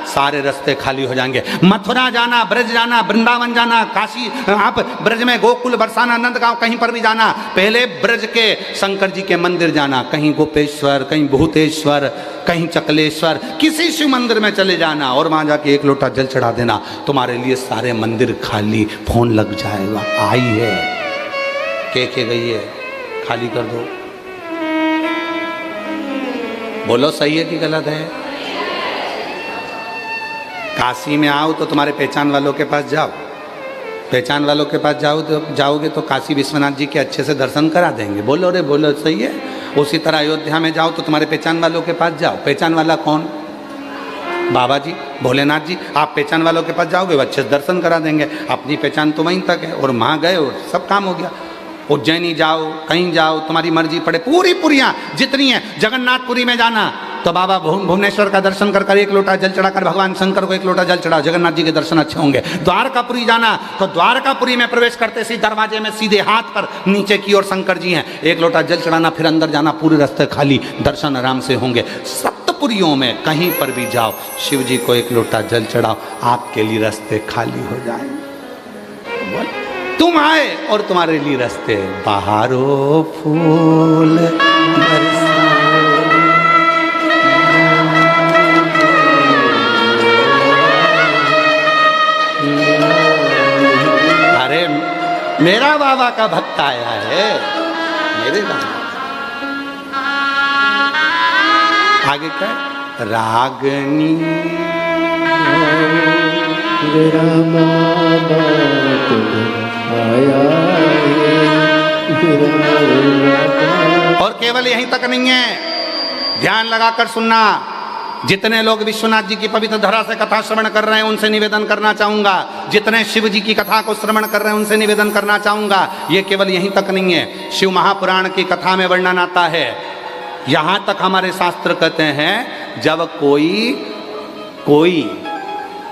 सारे रास्ते खाली हो जाएंगे। मथुरा जाना, ब्रज जाना, वृंदावन जाना, काशी, आप ब्रज में गोकुल, बरसाना, नंदगांव, कहीं पर भी जाना, पहले ब्रज के शंकर जी के मंदिर जाना, कहीं गोपेश्वर, कहीं भूतेश्वर, कहीं चकलेश्वर, किसी शिव मंदिर में चले जाना और वहां जाके एक लोटा जल चढ़ा देना, तुम्हारे लिए सारे मंदिर खाली। फोन लग जाएगा, आई है, के गई है, खाली कर दो। बोलो सही है कि गलत है? काशी में आओ तो तुम्हारे पहचान वालों के पास जाओ, पहचान वालों के पास जाओगे तो काशी विश्वनाथ जी के अच्छे से दर्शन करा देंगे। बोलो रे बोलो, सही है। उसी तरह अयोध्या में जाओ तो तुम्हारे पहचान वालों के पास जाओ। पहचान वाला कौन? बाबा जी, भोलेनाथ जी। आप पहचान वालों के पास जाओगे, वो अच्छे से दर्शन करा देंगे। अपनी पहचान तो वहीं तक है, और वहाँ गए और सब काम हो गया। उज्जैनी जाओ, कहीं जाओ, तुम्हारी मर्जी पड़े, पूरी पुरियाँ जितनी हैं। जगन्नाथपुरी में जाना तो बाबा भुवनेश्वर का दर्शन कर एक लोटा जल चढ़ाकर भगवान शंकर को एक लोटा जल चढ़ाओ, जगन्नाथ जी के दर्शन अच्छे होंगे। द्वारकापुरी जाना तो द्वारकापुरी में प्रवेश करते सी दरवाजे में सीधे हाथ पर नीचे की ओर शंकर जी हैं, एक लोटा जल चढ़ाना, फिर अंदर जाना, पूरे रास्ते खाली, दर्शन आराम से होंगे। सप्तपुरियों में कहीं पर भी जाओ, शिव जी को एक लोटा जल चढ़ाओ, आपके लिए रास्ते खाली हो जाए। तुम आए और तुम्हारे लिए रास्ते बहारो फूल मेरा बाबा का भक्त आया है, मेरे बाबा। आगे क्या? रागनी और केवल यहीं तक नहीं है, ध्यान लगाकर सुनना। जितने लोग विश्वनाथ जी की पवित्र धरा से कथा श्रवण कर रहे हैं उनसे निवेदन करना चाहूंगा, जितने शिव जी की कथा को श्रवण कर रहे हैं उनसे निवेदन करना चाहूंगा, ये केवल यहीं तक नहीं है। शिव महापुराण की कथा में वर्णन आता है, यहां तक हमारे शास्त्र कहते हैं, जब कोई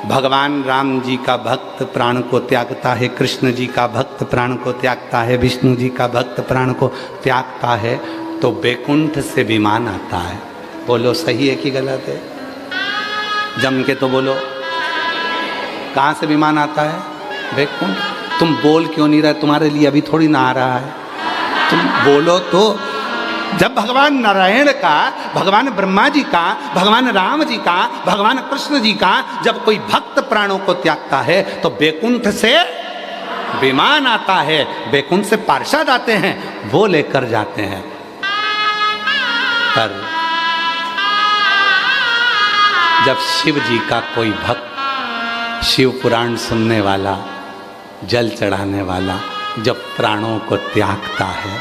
भगवान राम जी का भक्त प्राण को त्यागता है, कृष्ण जी का भक्त प्राण को त्यागता है, विष्णु जी का भक्त प्राण को त्यागता है, तो बैकुंठ से विमान आता है। बोलो सही है कि गलत है? जम के तो बोलो, कहाँ से विमान आता है? बैकुंठ। तुम बोल क्यों नहीं रहे? तुम्हारे लिए अभी थोड़ी ना आ रहा है, तुम बोलो तो। जब भगवान नारायण का, भगवान ब्रह्मा जी का, भगवान राम जी का, भगवान कृष्ण जी का जब कोई भक्त प्राणों को त्यागता है तो बैकुंठ से विमान आता है, बैकुंठ से पार्षद आते हैं, वो लेकर जाते हैं। पर जब शिव जी का कोई भक्त, शिव पुराण सुनने वाला, जल चढ़ाने वाला जब प्राणों को त्यागता है,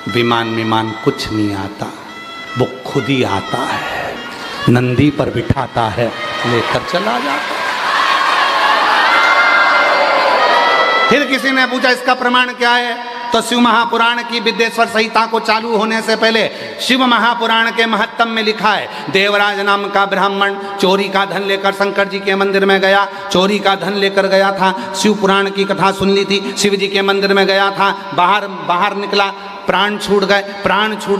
विमान कुछ नहीं आता, वो खुद ही आता है, नंदी पर बिठाता है, लेकर चला जाता है। फिर किसी ने पूछा इसका प्रमाण क्या है? तो शिव महापुराण की विद्येश्वर संहिता को चालू होने से पहले शिव महापुराण के महत्तम में लिखा है, देवराज नाम का ब्राह्मण चोरी का धन लेकर शंकर जी के मंदिर में गया, चोरी का धन लेकर गया था, शिव पुराण की कथा सुन ली थी, शिव जी के मंदिर में गया था, बाहर निकला, प्राण छूट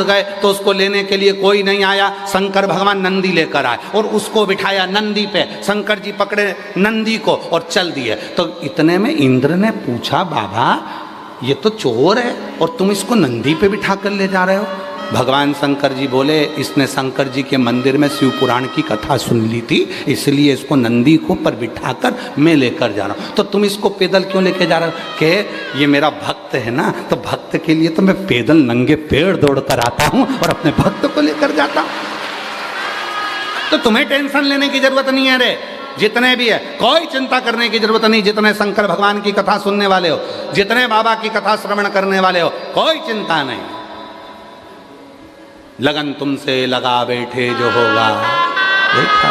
गए तो उसको लेने के लिए कोई नहीं आया, शंकर भगवान नंदी लेकर आए और उसको बिठाया नंदी पे, शंकर जी पकड़े नंदी को और चल दिए। तो इतने में इंद्र ने पूछा, बाबा ये तो चोर है और तुम इसको नंदी पे बिठा कर ले जा रहे हो, भगवान शंकर जी बोले इसने शंकर जी के मंदिर में शिव पुराण की कथा सुन ली थी, इसलिए इसको नंदी को पर बिठाकर मैं लेकर जा रहा हूँ। तो तुम इसको पैदल क्यों लेके जा रहे हो? कि ये मेरा भक्त है ना, तो भक्त के लिए तो मैं पैदल नंगे पैर दौड़ कर आता हूँ और अपने भक्त को लेकर जाता हूँ। तो तुम्हें टेंशन लेने की जरूरत नहीं है रे, जितने भी है कोई चिंता करने की जरूरत नहीं। जितने शंकर भगवान की कथा सुनने वाले हो, जितने बाबा की कथा श्रवण करने वाले हो, कोई चिंता नहीं। लगन तुमसे लगा बैठे जो होगा देखा,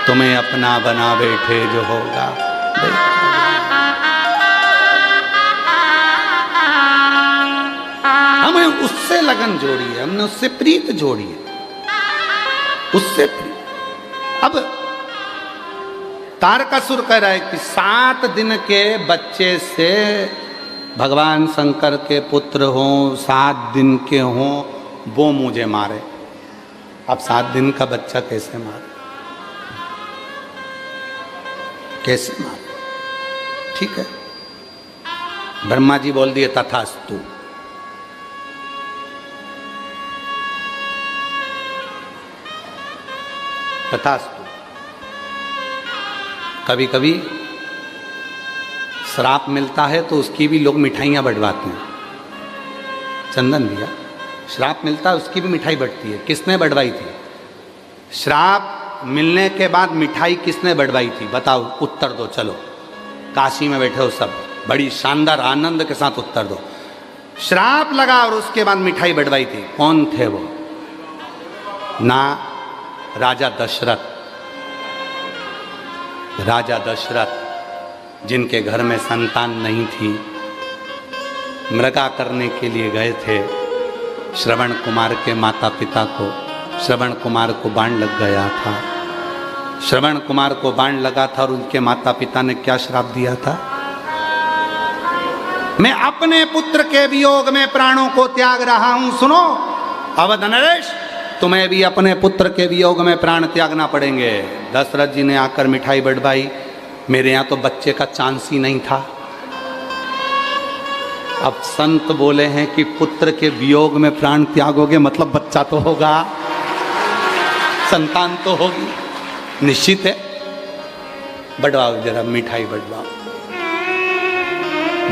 तुम्हें अपना बना बैठे जो होगा देखा। हमें उससे लगन जोड़ी है, हमने उससे प्रीत जोड़ी है, उससे प्रीत। अब तारकासुर कह रहा है कि 7 दिन के बच्चे से भगवान शंकर के पुत्र हों, 7 दिन के हों, वो मुझे मारे। अब 7 दिन का बच्चा कैसे मारे, कैसे मारे? ठीक है, ब्रह्मा जी बोल दिए तथास्तु। तथास्तु। कभी कभी श्राप मिलता है तो उसकी भी लोग मिठाइयाँ बंटवाते हैं। चंदन भैया, श्राप मिलता है उसकी भी मिठाई बंटती है। किसने बंटवाई थी? श्राप मिलने के बाद मिठाई किसने बंटवाई थी? बताओ, उत्तर दो। चलो, काशी में बैठे हो सब, बड़ी शानदार आनंद के साथ उत्तर दो। श्राप लगा और उसके बाद मिठाई बंटवाई थी, कौन थे वो? ना राजा दशरथ। राजा दशरथ जिनके घर में संतान नहीं थी, मृगा करने के लिए गए थे। श्रवण कुमार के माता पिता को, श्रवण कुमार को बाण लग गया था। श्रवण कुमार को बाण लगा था और उनके माता पिता ने क्या श्राप दिया था? मैं अपने पुत्र के वियोग में प्राणों को त्याग रहा हूं। सुनो अवध नरेश, तुम्हें भी अपने पुत्र के वियोग में प्राण त्यागना पड़ेंगे। दशरथ जी ने आकर मिठाई बंटवाई। मेरे यहाँ तो बच्चे का चांस ही नहीं था। अब संत बोले हैं कि पुत्र के वियोग में प्राण त्यागोगे मतलब बच्चा तो होगा, संतान तो होगी, निश्चित है। बंटवाओ जरा मिठाई बंटवाओ।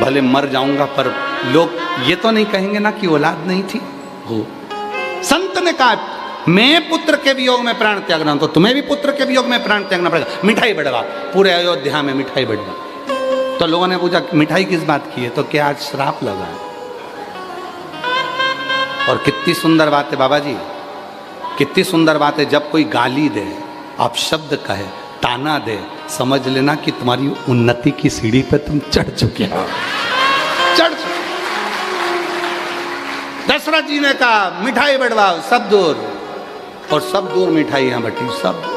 भले मर जाऊंगा पर लोग ये तो नहीं कहेंगे ना कि औलाद नहीं थी। हो संत ने कहा मैं पुत्र के वियोग में प्राण त्याग रहा हूं, तो तुम्हें भी पुत्र के वियोग में प्राण त्यागना पड़ेगा। मिठाई बंटवा, पूरे अयोध्या में मिठाई बंटवा। तो लोगों ने पूछा मिठाई किस बात की है? तो क्या आज श्राप लगा है? और कितनी सुंदर बात है बाबा जी, कितनी सुंदर बात है। जब कोई गाली दे, आप शब्द कहे, ताना दे, समझ लेना कि तुम्हारी उन्नति की सीढ़ी पे तुम चढ़ चुके हो, चढ़ चुके। दशरथ जी ने कहा मिठाई बंटवाओ, सब दूर। और सब दूर मिठाइयाँ बटी, सब दूर।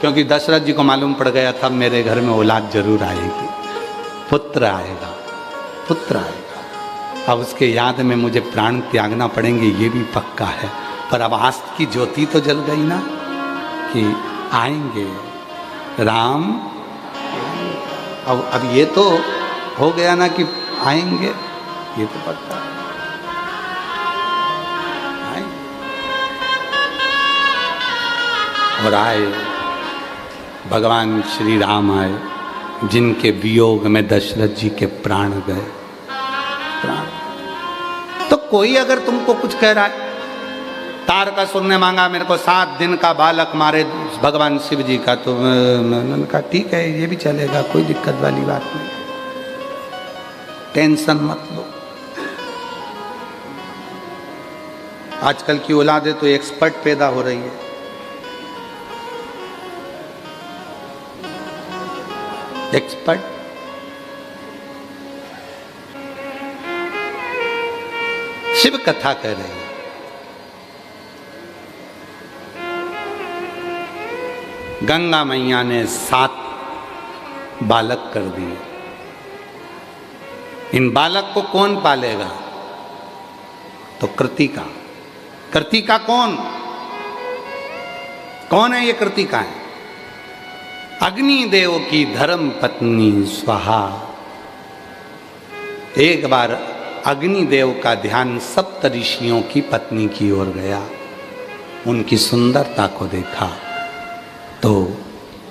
क्योंकि दशरथ जी को मालूम पड़ गया था मेरे घर में औलाद जरूर आएगी, पुत्र आएगा, पुत्र आएगा। अब उसके याद में मुझे प्राण त्यागना पड़ेंगे, ये भी पक्का है। पर अब आस की ज्योति तो जल गई ना कि आएंगे राम। अब ये तो हो गया ना कि आएंगे, ये तो पक्का है। और आए भगवान श्री राम आए, जिनके वियोग में दशरथ जी के प्राण गए। प्राण तो कोई अगर तुमको कुछ कह रहा है, तारकासुर ने मांगा मेरे को 7 दिन का बालक मारे भगवान शिव जी का, तो मैंने कहा ठीक है ये भी चलेगा, कोई दिक्कत वाली बात नहीं, टेंशन मत लो। आजकल की औलादें तो एक्सपर्ट पैदा हो रही है। एक्सपर्ट शिव कथा कह रहे हैं। गंगा मैया ने 7 बालक कर दिए। इन बालक को कौन पालेगा? तो कृतिका। कृतिका कौन? कौन है ये कृतिका? है अग्निदेव की धर्म पत्नी स्वाहा। एक बार अग्निदेव का ध्यान सप्त ऋषियों की पत्नी की ओर गया। उनकी सुंदरता को देखा तो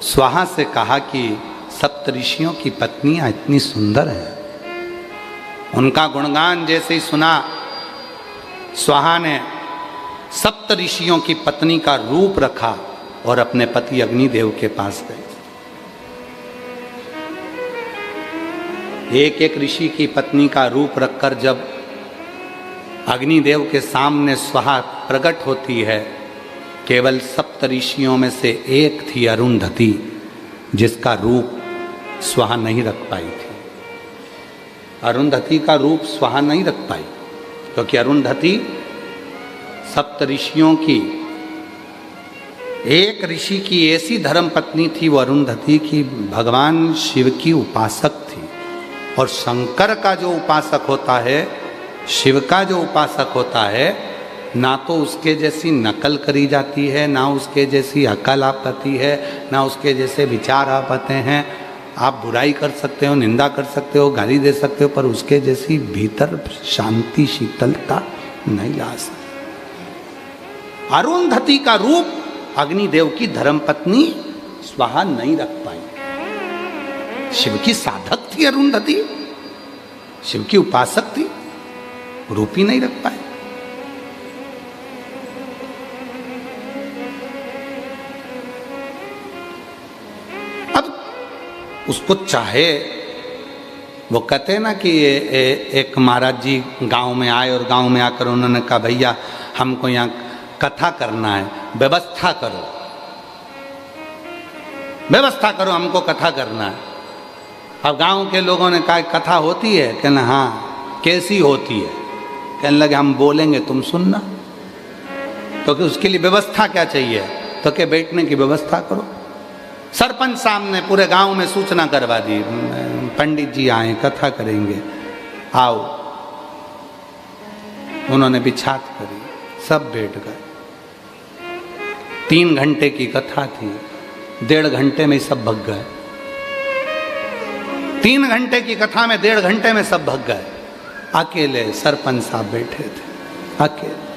स्वाहा से कहा कि सप्त ऋषियों की पत्नियां इतनी सुंदर हैं। उनका गुणगान जैसे ही सुना, स्वाहा ने सप्त ऋषियों की पत्नी का रूप रखा और अपने पति अग्निदेव के पास गए। एक एक ऋषि की पत्नी का रूप रखकर जब अग्निदेव के सामने स्वाहा प्रकट होती है, केवल सप्त ऋषियों में से एक थी अरुंधति, जिसका रूप स्वाहा नहीं रख पाई थी। अरुंधति का रूप स्वाहा नहीं रख पाई, क्योंकि अरुंधति सप्त ऋषियों की एक ऋषि की ऐसी धर्म पत्नी थी, वो अरुंधति की भगवान शिव की उपासक थी। और शंकर का जो उपासक होता है, शिव का जो उपासक होता है, ना तो उसके जैसी नकल करी जाती है, ना उसके जैसी अकल आ पाती है, ना उसके जैसे विचार आ पाते हैं। आप बुराई कर सकते हो, निंदा कर सकते हो, गाली दे सकते हो, पर उसके जैसी भीतर शांति शीतलता नहीं ला सकते। अरुंधति का रूप अग्निदेव की धर्मपत्नी स्वाहा नहीं रख पाई। शिव की साधक थी अरुंधति, शिव की उपासक थी, रूप ही नहीं रख पाए। अब उसको चाहे, वो कहते हैं ना कि एक महाराज जी गांव में आए और गांव में आकर उन्होंने कहा, भैया हमको यहाँ कथा करना है, व्यवस्था करो, व्यवस्था करो, हमको कथा करना है। अब गांव के लोगों ने कहा कथा होती है? कहना हाँ। कैसी होती है? कहने लगे हम बोलेंगे, तुम सुनना। तो कि उसके लिए व्यवस्था क्या चाहिए? तो कि बैठने की व्यवस्था करो। सरपंच साहब ने पूरे गांव में सूचना करवा दी, पंडित जी आए, कथा करेंगे, आओ। उन्होंने बिछात करी, सब बैठ गए। 3 घंटे की कथा थी, 1.5 घंटे में सब भग गए। 3 घंटे की कथा में 1.5 घंटे में सब भग गए। अकेले सरपंच साहब बैठे थे, अकेले।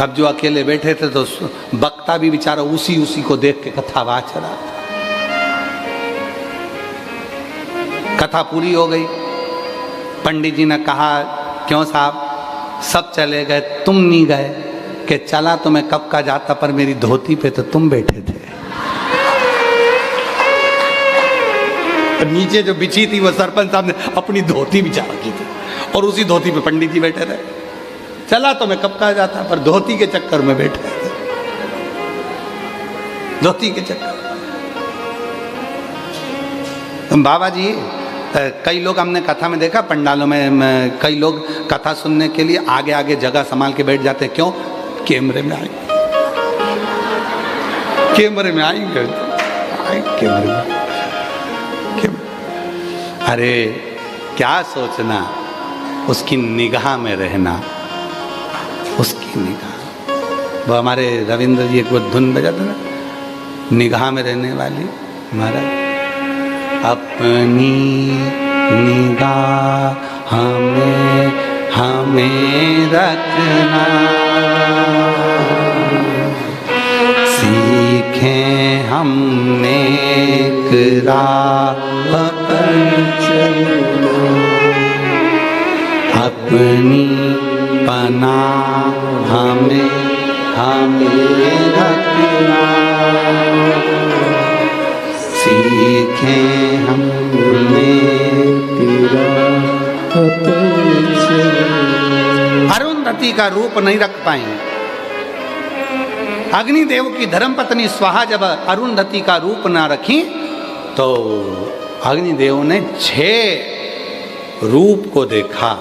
अब जो अकेले बैठे थे तो वक्ता भी बेचारा उसी को देख के कथा वाच रहा था। कथा पूरी हो गई। पंडित जी ने कहा, क्यों साहब सब चले गए, तुम नहीं गए? कि चला तो मैं कब का जाता, पर मेरी धोती पे तो तुम बैठे थे। नीचे जो बिछी थी वो सरपंच साहब ने अपनी धोती बिछा रखी थी और उसी धोती पे पंडित जी बैठे रहे। चला तो मैं कब का जाता, पर धोती के चक्कर में बैठे थे, धोती के चक्कर। बाबा जी, कई लोग हमने कथा में देखा, पंडालों में कई लोग कथा सुनने के लिए आगे आगे जगह संभाल के बैठ जाते। क्यों? कैमरे में आएंगे, कैमरे में आएंगे, कैमरे में। अरे क्या सोचना, उसकी निगाह में रहना, उसकी निगाह। वो हमारे रविंद्र जी एक वो धुन बजाते ना, निगाह में रहने वाली महाराज। अपनी निगाह हमें रखना, सीखें हम नेक राह पर चलना, अपनी पनाह हमें रखना, सीखें हम नेक राह पर चलना। अरुंधति का रूप नहीं रख पाई। अग्निदेव की धर्मपत्नी स्वाहा जब अरुंधति का रूप ना रखी तो अग्निदेव ने 6 रूप को देखा।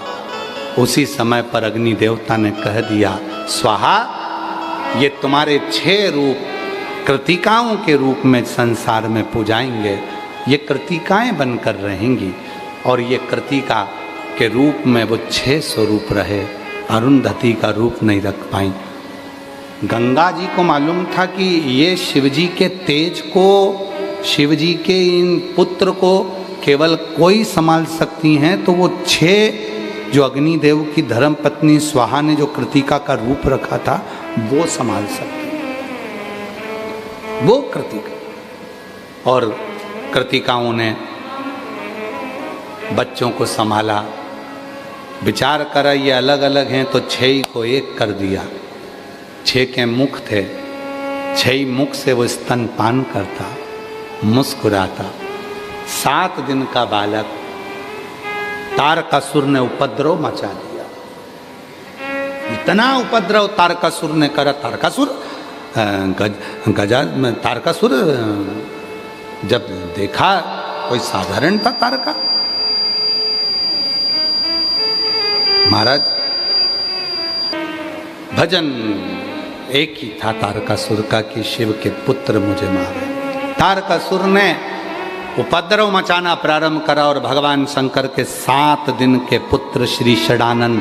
उसी समय पर अग्नि देवता ने कह दिया, स्वाहा ये तुम्हारे 6 रूप कृतिकाओं के रूप में संसार में पूजाएंगे। ये कृतिकाएं बनकर रहेंगी और ये कृतिका के रूप में वो 6 स्वरूप रहे, अरुंधति का रूप नहीं रख पाई। गंगा जी को मालूम था कि ये शिवजी के तेज को, शिवजी के इन पुत्र को केवल कोई संभाल सकती हैं तो वो 6 जो अग्निदेव की धर्म पत्नी स्वाहा ने जो कृतिका का रूप रखा था वो संभाल सकती है, वो कृतिका। और कृतिकाओं ने बच्चों को संभाला, विचार करा ये अलग अलग हैं तो 6 को एक कर दिया। 6 के मुख थे, 6 मुख से वो स्तनपान करता, मुस्कुराता। 7 दिन का बालक, तारकासुर ने उपद्रव मचा दिया। इतना उपद्रव तारकासुर ने करा। तारकासुर तारकासुर जब देखा कोई साधारण था तारका। महाराज भजन एक ही था तारकासुर का कि शिव के पुत्र मुझे मारे। तारकासुर ने उपद्रव मचाना प्रारंभ करा और भगवान शंकर के 7 दिन के पुत्र श्री षडानंद,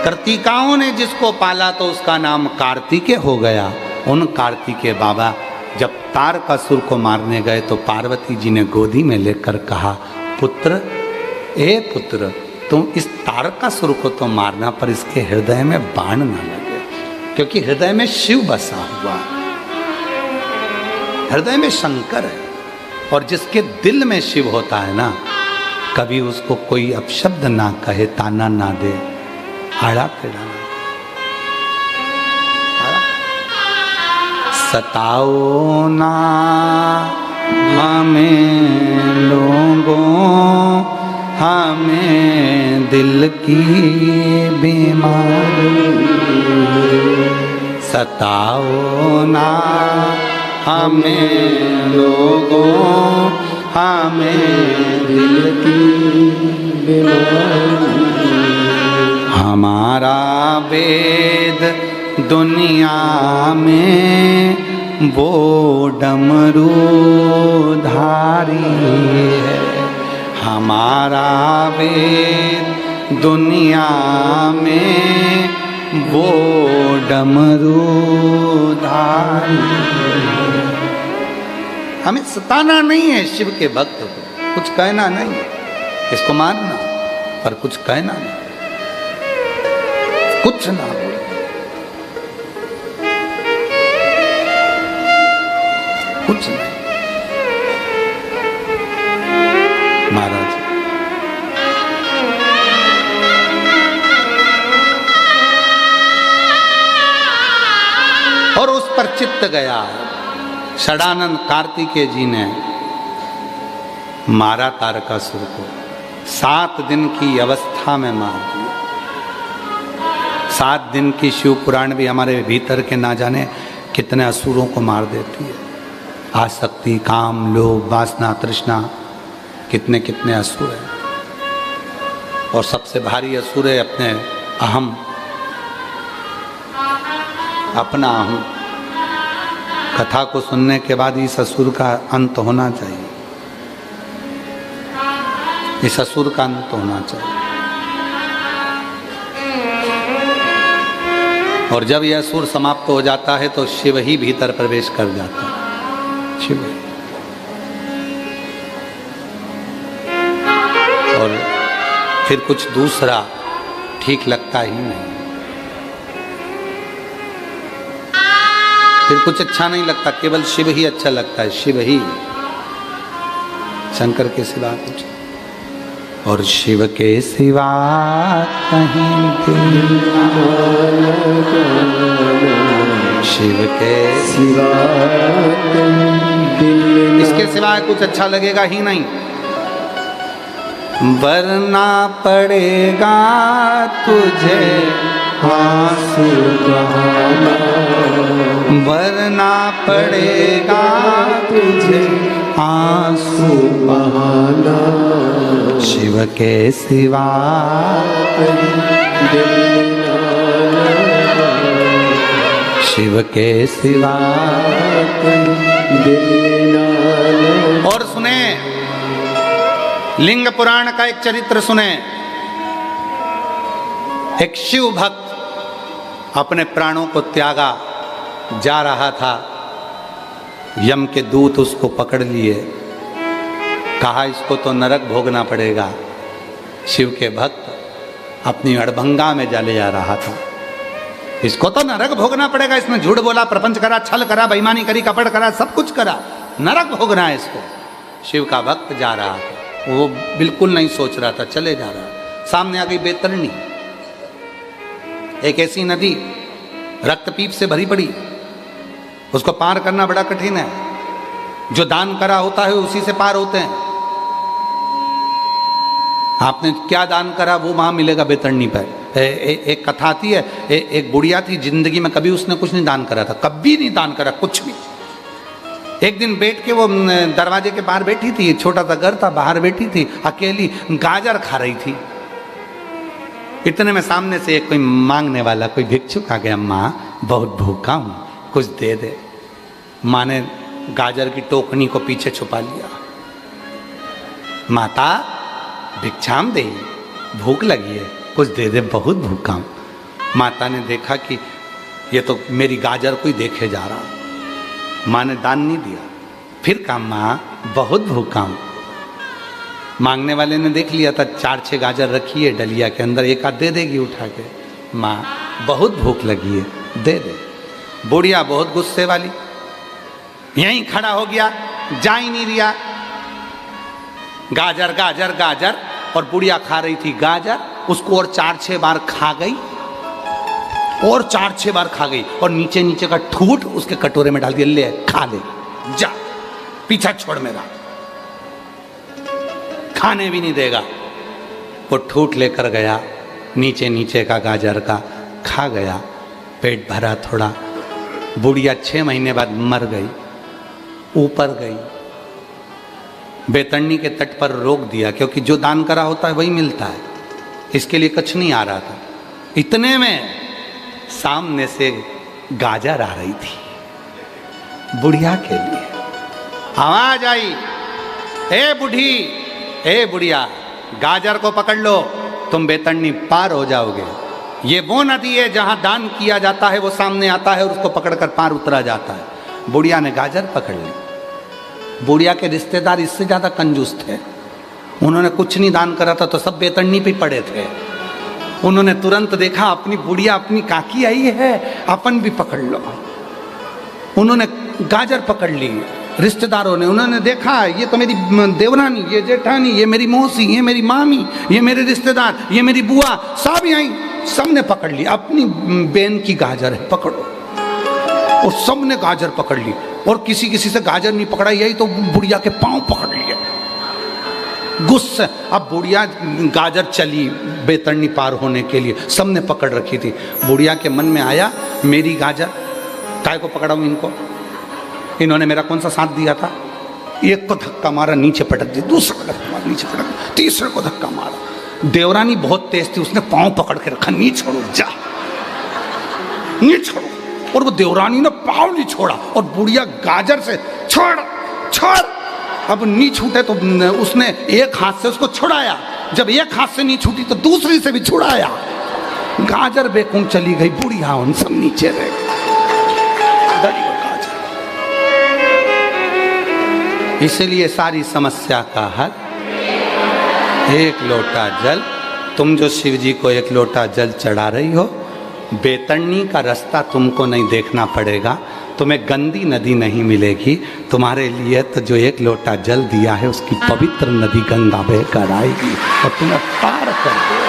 कृतिकाओं ने जिसको पाला तो उसका नाम कार्तिकेय हो गया। उन कार्तिकेय बाबा जब तारकासुर को मारने गए तो पार्वती जी ने गोदी में लेकर कहा, पुत्र, ए पुत्र, तुम इस तारकासुर को तो मारना पर इसके हृदय में बाण ना लगे, क्योंकि हृदय में शिव बसा हुआ है, हृदय में शंकर है। और जिसके दिल में शिव होता है ना, कभी उसको कोई अपशब्द ना कहे, ताना ना दे, आड़ा टेढ़ा ना। सताओ ना हमें लोगों, हमें दिल की बीमारी। सताओ ना हमें लोगों, हमें दिल की बीमारी। हमारा वेद दुनिया में वो डमरू धारी है। हमारा वेद दुनिया में वो डमरू धारी। हमें सताना नहीं है शिव के भक्त को, कुछ कहना नहीं, इसको मारना पर कुछ कहना नहीं, कुछ ना बोले। कुछ नहीं। महाराज और उस पर चित्त गया। षडानंद कार्तिकेय जी ने मारा तारकासुर को, 7 दिन की अवस्था में मार दिया। 7 दिन की शिव पुराण भी हमारे भीतर के ना जाने कितने असुरों को मार देती है। आसक्ति, काम, लोभ, वासना, तृष्णा, कितने कितने असुर हैं। और सबसे भारी असुर है अपने अहम, अपना अहम। कथा को सुनने के बाद इस असुर का अंत होना चाहिए, इस असुर का अंत होना चाहिए। और जब यह असुर समाप्त हो जाता है तो शिव ही भीतर प्रवेश कर जाता है। शिव और फिर कुछ दूसरा ठीक लगता ही नहीं, फिर कुछ अच्छा नहीं लगता, केवल शिव ही अच्छा लगता है, शिव ही, शंकर के सिवा कुछ। और शिव के सिवा कहीं शिव के सिवा, इसके सिवा कुछ अच्छा लगेगा ही नहीं। वरना पड़ेगा तुझे आंसू बहाना, वरना पड़ेगा तुझे आंसू बहाना। शिव के सिवा शिव के सिवा। और सुने, लिंग पुराण का एक चरित्र सुने। एक शिव भक्त अपने प्राणों को त्यागा जा रहा था, यम के दूत उसको पकड़ लिए कहा इसको तो नरक भोगना पड़ेगा। शिव के भक्त अपनी अड़भंगा में जले जा रहा था, इसको तो नरक भोगना पड़ेगा, इसने झूठ बोला, प्रपंच करा, छल करा, बेईमानी करी, कपट करा, सब कुछ करा, नरक भोगना है इसको। शिव का भक्त जा रहा था, वो बिल्कुल नहीं सोच रहा था, चले जा रहा। सामने आ गई बैतरणी, एक ऐसी नदी रक्तपीप से भरी पड़ी, उसको पार करना बड़ा कठिन है। जो दान करा होता है उसी से पार होते हैं। आपने क्या दान करा वो वहां मिलेगा बैतरणी पर। एक कथा आती है, एक बुढ़िया थी, जिंदगी में कभी उसने कुछ नहीं दान करा था, कभी नहीं दान करा कुछ भी। एक दिन बैठ के वो दरवाजे के बाहर बैठी थी, छोटा सा घर था, बाहर बैठी थी अकेली, गाजर खा रही थी। इतने में सामने से एक कोई मांगने वाला, कोई भिक्षुक आ गया, माँ बहुत भूखा हूँ, कुछ दे दे। माँ ने गाजर की टोकनी को पीछे छुपा लिया। माता भिक्षाम दे, भूख लगी है, कुछ दे दे, बहुत भूखा हूँ। माता ने देखा कि ये तो मेरी गाजर को ही देखे जा रहा। माँ ने दान नहीं दिया। फिर कहा माँ बहुत भूखा हूँ। मांगने वाले ने देख लिया था, 4-6 गाजर रखी है डलिया के अंदर, एक आध दे देगी उठा के। माँ बहुत भूख लगी है, दे दे। बुढ़िया बहुत गुस्से वाली, यहीं खड़ा हो गया, जा ही नहीं रिया। गाजर गाजर गाजर, और बुढ़िया खा रही थी गाजर, उसको और 4-6 बार खा गई, और 4-6 बार खा गई, और नीचे नीचे का ठूठ उसके कटोरे में डाल दिया, ले खा ले, जा पीछा छोड़ मेरा, खाने भी नहीं देगा। वो ठूठ लेकर गया, नीचे नीचे का गाजर का खा गया, पेट भरा थोड़ा। बुढ़िया 6 महीने बाद मर गई, ऊपर गई, बैतरणी के तट पर रोक दिया, क्योंकि जो दान करा होता है वही मिलता है, इसके लिए कुछ नहीं आ रहा था। इतने में सामने से गाजर आ रही थी बुढ़िया के लिए। आवाज आई, ए बूढ़ी, ए बुढ़िया, गाजर को पकड़ लो, तुम बैतरणी पार हो जाओगे। ये वो नदी है जहां दान किया जाता है, वो सामने आता है और उसको पकड़कर पार उतरा जाता है। बुढ़िया ने गाजर पकड़ ली। बुढ़िया के रिश्तेदार इससे ज्यादा कंजूस थे, उन्होंने कुछ नहीं दान करा था तो सब बैतरणी पे पड़े थे। उन्होंने तुरंत देखा अपनी बुढ़िया, अपनी काकी आई है, अपन भी पकड़ लो। उन्होंने गाजर पकड़ ली, रिश्तेदारों ने, उन्होंने देखा ये तो मेरी देवरानी, ये जेठानी, ये मेरी मौसी, ये मेरी मामी, ये मेरे रिश्तेदार, ये मेरी बुआ, सब आई, सबने पकड़ ली। अपनी बहन की गाजर है, पकड़ो। और सबने गाजर पकड़ ली, और किसी किसी से गाजर नहीं पकड़ा, यही तो बुढ़िया के पांव पकड़ लिए गुस्से। अब बुढ़िया गाजर चली बैतरणी पार होने के लिए, सबने पकड़ रखी थी। बुढ़िया के मन में आया, मेरी गाजर काय को पकड़ा हूं इनको, इन्होंने मेरा कौन सा साथ दिया था। एक को धक्का मारा, नीचे पटक दिया, दूसरे को धक्का मारा, नीचे पटक, तीसरे को धक्का मारा। देवरानी बहुत तेज थी, उसने पांव पकड़ के रखा, नहीं छोड़ो, जा नहीं छोड़ो। और वो देवरानी ने पांव नहीं छोड़ा, और बुढ़िया गाजर से छोड़ छोड़, अब नहीं छूटे तो उसने एक हाथ से उसको छुड़ाया, जब एक हाथ से नहीं छूटी तो दूसरी से भी छुड़ाया। गाजर बेकूं चली गई, बुढ़िया उन सब नीचे रह गई। इसलिए सारी समस्या का हल एक लोटा जल। तुम जो शिव जी को एक लोटा जल चढ़ा रही हो, बैतरणी का रास्ता तुमको नहीं देखना पड़ेगा, तुम्हें गंदी नदी नहीं मिलेगी। तुम्हारे लिए तो जो एक लोटा जल दिया है उसकी पवित्र नदी गंगा बहकर आएगी और तुम्हें पार कर देगी।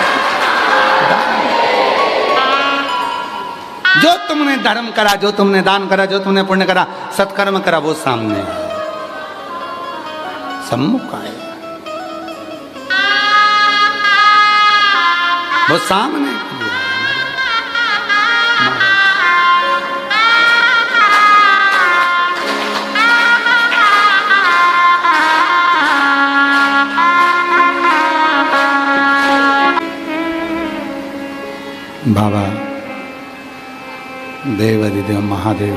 जो तुमने धर्म करा, जो तुमने दान करा, जो तुमने पुण्य करा, सत्कर्म करा, वो सामने है, सम्मुख आएगा, वो सामने। बाबा देव अधिदेव महादेव,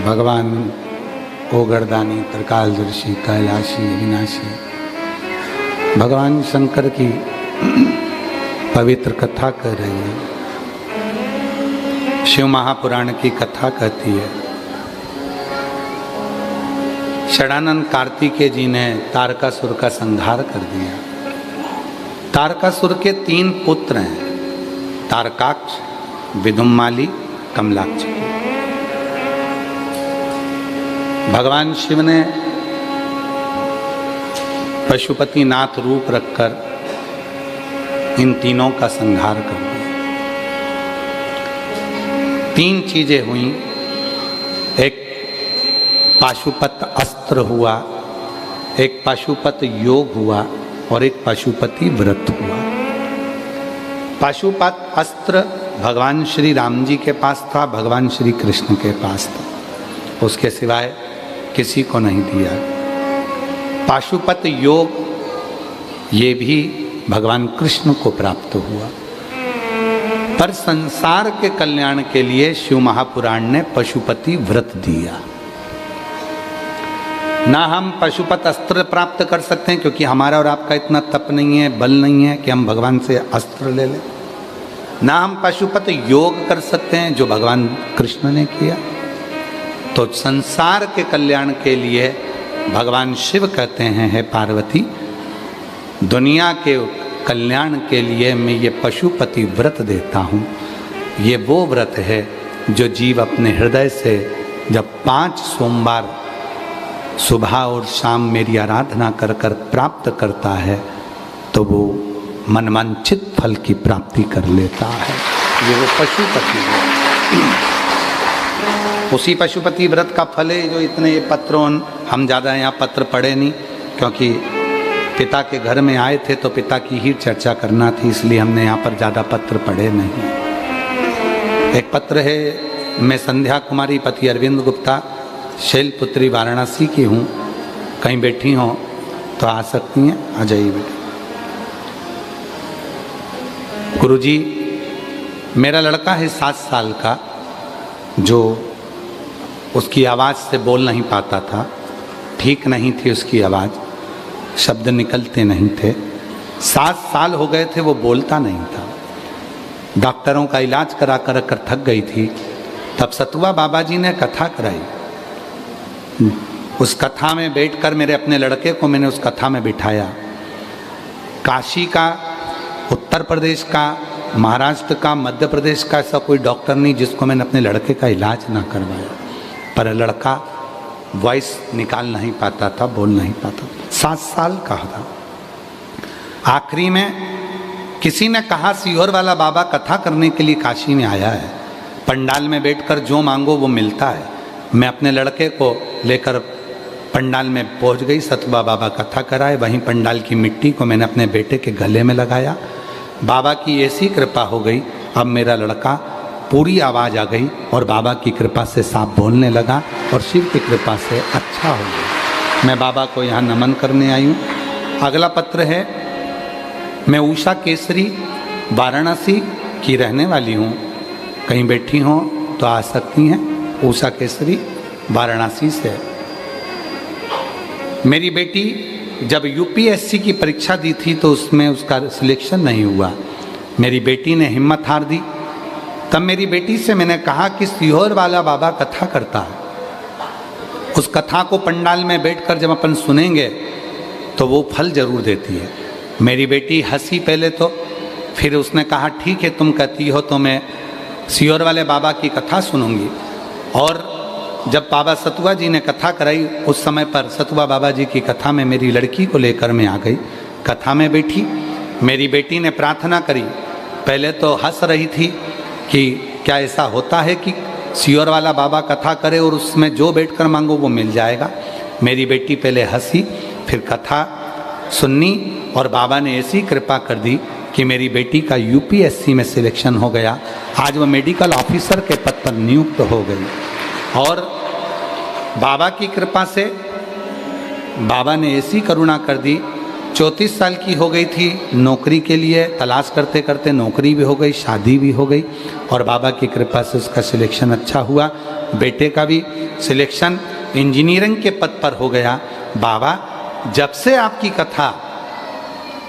भगवान ओगरदानी, त्रिकालदर्शी, कैलाशी, अविनाशी, भगवान शंकर की पवित्र कथा कर रही है। शिव महापुराण की कथा कहती है, षडानंद कार्तिकेय जी ने तारकासुर का संहार कर दिया। तारकासुर के 3 पुत्र हैं, तारकाक्ष, विदुम्माली, कमलाक्ष। भगवान शिव ने पशुपतिनाथ रूप रखकर इन तीनों का संहार कर दिया। 3 चीजें हुई, एक पाशुपत अस्त्र हुआ, एक पाशुपत योग हुआ और एक पाशुपति व्रत हुआ। पाशुपत अस्त्र भगवान श्री राम जी के पास था, भगवान श्री कृष्ण के पास था, उसके सिवाय किसी को नहीं दिया। पाशुपत योग ये भी भगवान कृष्ण को प्राप्त हुआ। पर संसार के कल्याण के लिए शिव महापुराण ने पशुपति व्रत दिया। ना हम पशुपत अस्त्र प्राप्त कर सकते हैं क्योंकि हमारा और आपका इतना तप नहीं है, बल नहीं है कि हम भगवान से अस्त्र ले लें। ना हम पशुपत योग कर सकते हैं जो भगवान कृष्ण ने किया। तो संसार के कल्याण के लिए भगवान शिव कहते हैं, हे पार्वती, दुनिया के कल्याण के लिए मैं ये पशुपति व्रत देता हूँ। ये वो व्रत है जो जीव अपने हृदय से जब 5 सोमवार सुबह और शाम मेरी आराधना कर कर प्राप्त करता है तो वो मनवांछित फल की प्राप्ति कर लेता है। ये वो पशुपति व्रत, उसी पशुपति व्रत का फल है जो इतने ये पत्रों, हम ज़्यादा यहाँ पत्र पढ़े नहीं क्योंकि पिता के घर में आए थे तो पिता की ही चर्चा करना थी, इसलिए हमने यहाँ पर ज़्यादा पत्र पढ़े नहीं। एक पत्र है, मैं संध्या कुमारी पति अरविंद गुप्ता, शैलपुत्री वाराणसी की हूँ, कहीं बैठी हो तो आ सकती हैं, आ जाइए बेटा। गुरुजी, मेरा लड़का है 7 साल का जो उसकी आवाज़ से बोल नहीं पाता था, ठीक नहीं थी उसकी आवाज़, शब्द निकलते नहीं थे। 7 साल हो गए थे वो बोलता नहीं था। डॉक्टरों का इलाज करा कर थक गई थी। तब सतुआ बाबा जी ने कथा कराई। उस कथा में बैठकर मेरे अपने लड़के को मैंने उस कथा में बिठाया। काशी का, उत्तर प्रदेश का, महाराष्ट्र का, मध्य प्रदेश का ऐसा कोई डॉक्टर नहीं जिसको मैंने अपने लड़के का इलाज ना करवाया। पर लड़का वॉइस निकाल नहीं पाता था, बोल नहीं पाता था, 7 साल का था। आखिरी में किसी ने कहा सीहोर वाला बाबा कथा करने के लिए काशी में आया है, पंडाल में बैठकर जो मांगो वो मिलता है। मैं अपने लड़के को लेकर पंडाल में पहुंच गई, सतुआ बाबा कथा कराए। वहीं पंडाल की मिट्टी को मैंने अपने बेटे के गले में लगाया। बाबा की ऐसी कृपा हो गई, अब मेरा लड़का पूरी आवाज़ आ गई और बाबा की कृपा से साफ बोलने लगा और शिव की कृपा से अच्छा हो गया। मैं बाबा को यहाँ नमन करने आई हूँ। अगला पत्र है, मैं उषा केसरी वाराणसी की रहने वाली हूँ, कहीं बैठी हों तो आ सकती हैं। उषा केसरी वाराणसी से। मेरी बेटी जब यूपीएससी की परीक्षा दी थी तो उसमें उसका सिलेक्शन नहीं हुआ। मेरी बेटी ने हिम्मत हार दी। तब मेरी बेटी से मैंने कहा कि सीहोर वाला बाबा कथा करता है, उस कथा को पंडाल में बैठकर जब अपन सुनेंगे तो वो फल जरूर देती है। मेरी बेटी हंसी पहले तो, फिर उसने कहा ठीक है तुम कहती हो तो मैं सीहोर वाले बाबा की कथा सुनूंगी। और जब बाबा सतुआ जी ने कथा कराई उस समय पर सतुआ बाबा जी की कथा में मेरी लड़की को लेकर मैं आ गई। कथा में बैठी, मेरी बेटी ने प्रार्थना करी। पहले तो हंस रही थी कि क्या ऐसा होता है कि सीहोर वाला बाबा कथा करे और उसमें जो बैठकर मांगो वो मिल जाएगा। मेरी बेटी पहले हंसी, फिर कथा सुननी और बाबा ने ऐसी कृपा कर दी कि मेरी बेटी का यूपीएससी में सिलेक्शन हो गया। आज वो मेडिकल ऑफिसर के पद पर नियुक्त हो गई। और बाबा की कृपा से बाबा ने ऐसी करुणा कर दी, 34 साल की हो गई थी, नौकरी के लिए तलाश करते करते नौकरी भी हो गई, शादी भी हो गई और बाबा की कृपा से उसका सिलेक्शन अच्छा हुआ। बेटे का भी सिलेक्शन इंजीनियरिंग के पद पर हो गया। बाबा जब से आपकी कथा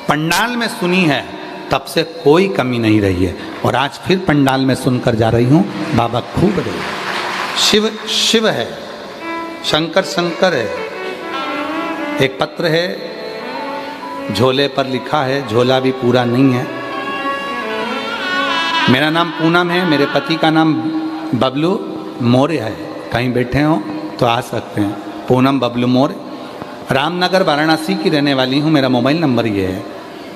पंडाल में सुनी है तब से कोई कमी नहीं रही है और आज फिर पंडाल में सुनकर जा रही हूँ। बाबा खूब रहे। शिव शिव है, शंकर शंकर है, एक पत्र है, झोले पर लिखा है, झोला भी पूरा नहीं है। मेरा नाम पूनम है, मेरे पति का नाम बबलू मौर्य है। कहीं बैठे हो तो आ सकते हैं। पूनम बबलू मौर्य, रामनगर वाराणसी की रहने वाली हूँ। मेरा मोबाइल नंबर ये है।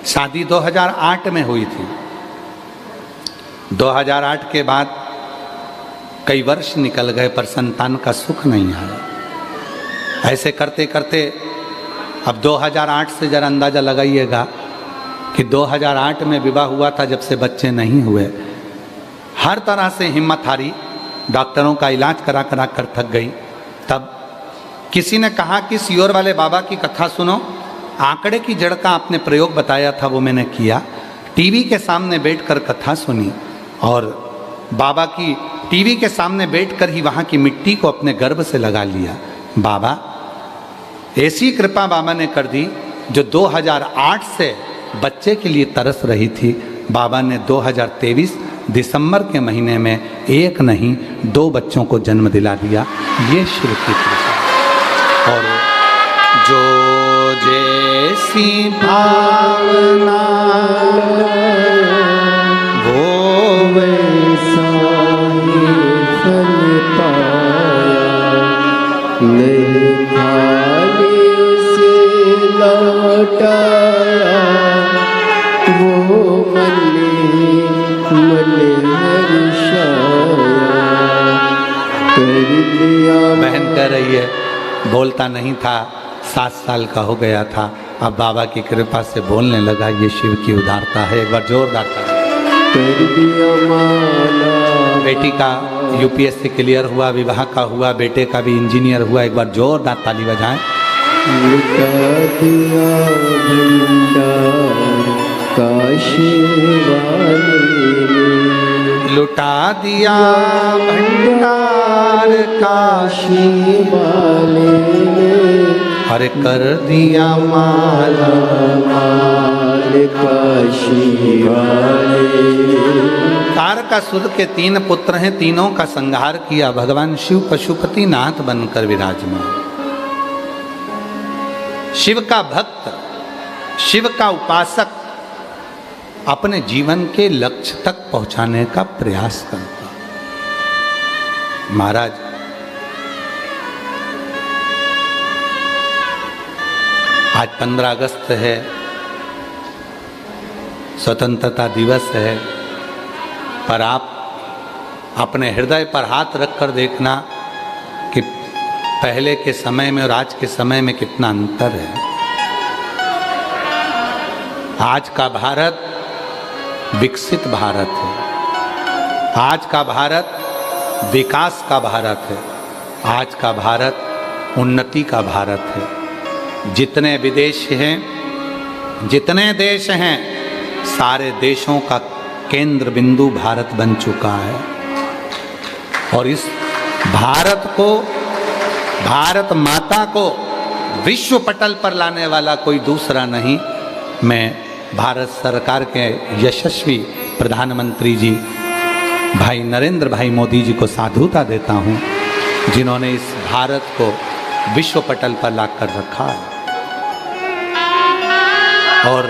शादी 2008 में हुई थी। 2008 के बाद कई वर्ष निकल गए पर संतान का सुख नहीं आया। ऐसे करते करते अब 2008 से जरा अंदाज़ा लगाइएगा कि 2008 में विवाह हुआ था, जब से बच्चे नहीं हुए। हर तरह से हिम्मत हारी, डॉक्टरों का इलाज करा करा कर थक गई। तब किसी ने कहा कि सियोर वाले बाबा की कथा सुनो। आंकड़े की जड़ का आपने प्रयोग बताया था, वो मैंने किया। टीवी के सामने बैठकर कथा सुनी और बाबा की टीवी के सामने बैठकर ही वहाँ की मिट्टी को अपने गर्भ से लगा लिया। बाबा, ऐसी कृपा बाबा ने कर दी, जो 2008 से बच्चे के लिए तरस रही थी, बाबा ने 2023 दिसंबर के महीने में एक नहीं 2 बच्चों को जन्म दिला दिया। ये शिव की कृपा। और जो जैसी भावना वो वैसा ही फल पाया, नहीं खाने उसे लौटाया, वो मने मने हर्षाया, कर लिया। बहन कह रही है, बोलता नहीं था, 7 साल का हो गया था, अब बाबा की कृपा से बोलने लगा। ये शिव की उदारता है। एक बार जोरदार ताली। कर दिया माला। बेटी का यूपीएससी क्लियर हुआ, विवाह का हुआ, बेटे का भी इंजीनियर हुआ। एक बार जोरदार ताली बजाएं। लुटा दिया भंडार काशी वाले ने, लुटा दिया भंडार काशी वाले ने, अरे कर दिया माला माल काशी वाले ने। तारकासुर के 3 पुत्र हैं, तीनों का संहार किया भगवान शिव पशुपति नाथ बनकर विराजमान। शिव का भक्त, शिव का उपासक अपने जीवन के लक्ष्य तक पहुंचाने का प्रयास करता। महाराज, आज 15 अगस्त है, स्वतंत्रता दिवस है, पर आप अपने हृदय पर हाथ रखकर देखना कि पहले के समय में और आज के समय में कितना अंतर है। आज का भारत विकसित भारत है। आज का भारत विकास का भारत है। आज का भारत उन्नति का भारत है। जितने विदेश हैं, जितने देश हैं, सारे देशों का केंद्र बिंदु भारत बन चुका है। और इस भारत को, भारत माता को विश्व पटल पर लाने वाला कोई दूसरा नहीं। मैं भारत सरकार के यशस्वी प्रधानमंत्री जी भाई नरेंद्र भाई मोदी जी को साधुता देता हूँ, जिन्होंने इस भारत को विश्व पटल पर ला कर रखा है। और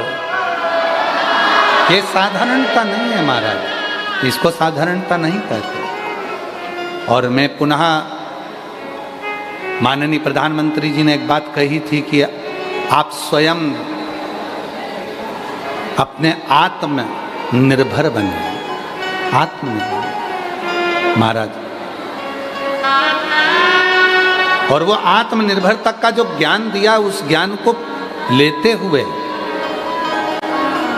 ये साधारणता नहीं है महाराज, इसको साधारणता नहीं कहते। और मैं पुनः, माननीय प्रधानमंत्री जी ने एक बात कही थी कि आप स्वयं अपने आत्मनिर्भर बने। आत्मनिर्भर महाराज, और वो आत्मनिर्भरता का जो ज्ञान दिया, उस ज्ञान को लेते हुए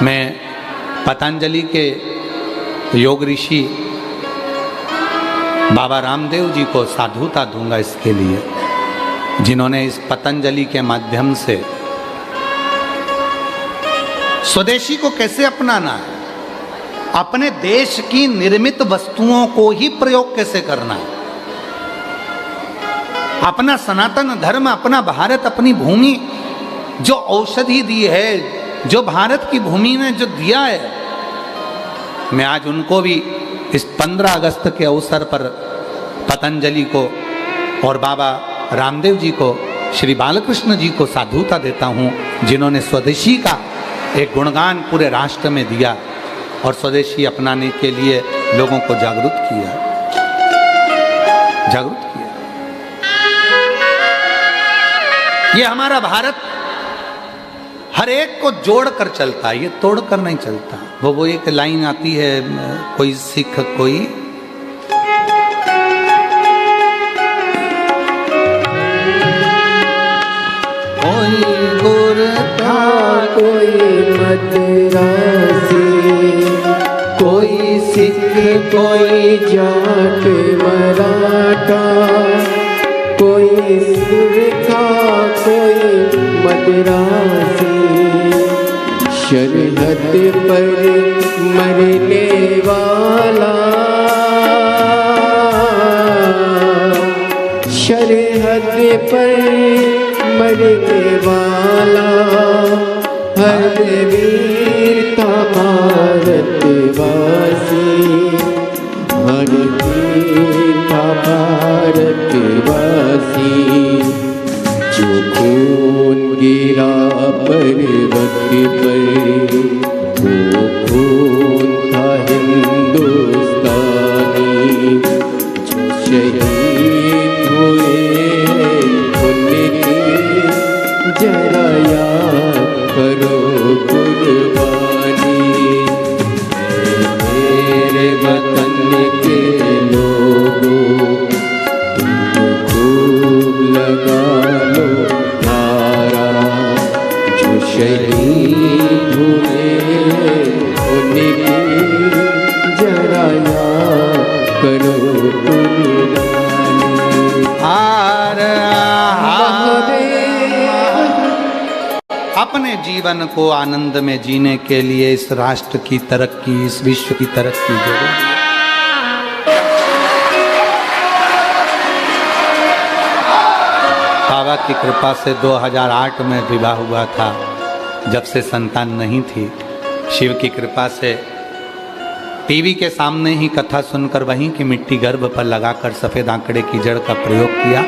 मैं पतंजलि के योग ऋषि बाबा रामदेव जी को साधुता दूंगा इसके लिए, जिन्होंने इस पतंजलि के माध्यम से स्वदेशी को कैसे अपनाना है, अपने देश की निर्मित वस्तुओं को ही प्रयोग कैसे करना है, अपना सनातन धर्म, अपना भारत, अपनी भूमि जो औषधि दी है, जो भारत की भूमि ने जो दिया है, मैं आज उनको भी इस 15 अगस्त के अवसर पर पतंजलि को और बाबा रामदेव जी को श्री बालकृष्ण जी को साधुता देता हूँ, जिन्होंने स्वदेशी का एक गुणगान पूरे राष्ट्र में दिया और स्वदेशी अपनाने के लिए लोगों को जागरूक किया। ये हमारा भारत हर एक को जोड़कर चलता है, ये तोड़कर नहीं चलता। वो एक लाइन आती है, कोई सिख कोई गोरखा, कोई मद्रासी, कोई सिख, कोई जाट मराठा, कोई सुरखा, कोई मद्रासी, शरहद पर मरने वाला, शरहद पर मरने वाला, हर वीर था भारतवासी, हर वीर था भारतवासी, जो खून गिरा पर्वत पर, वो खून था हिंदुस्तानी, जो शहीद हुए जरा याद करो कुर्बानी, मेरे वतन के लोगों, खूब लगा लो नारा, जो शहीद हुए उनकी जरा याद करो कुर्बानी। अपने जीवन को आनंद में जीने के लिए इस राष्ट्र की तरक्की, इस विश्व की तरक्की जरूरी है। बाबा की कृपा से 2008 में विवाह हुआ था। जब से संतान नहीं थी, शिव की कृपा से टीवी के सामने ही कथा सुनकर वहीं की मिट्टी गर्भ पर लगाकर सफेद आंकड़े की जड़ का प्रयोग किया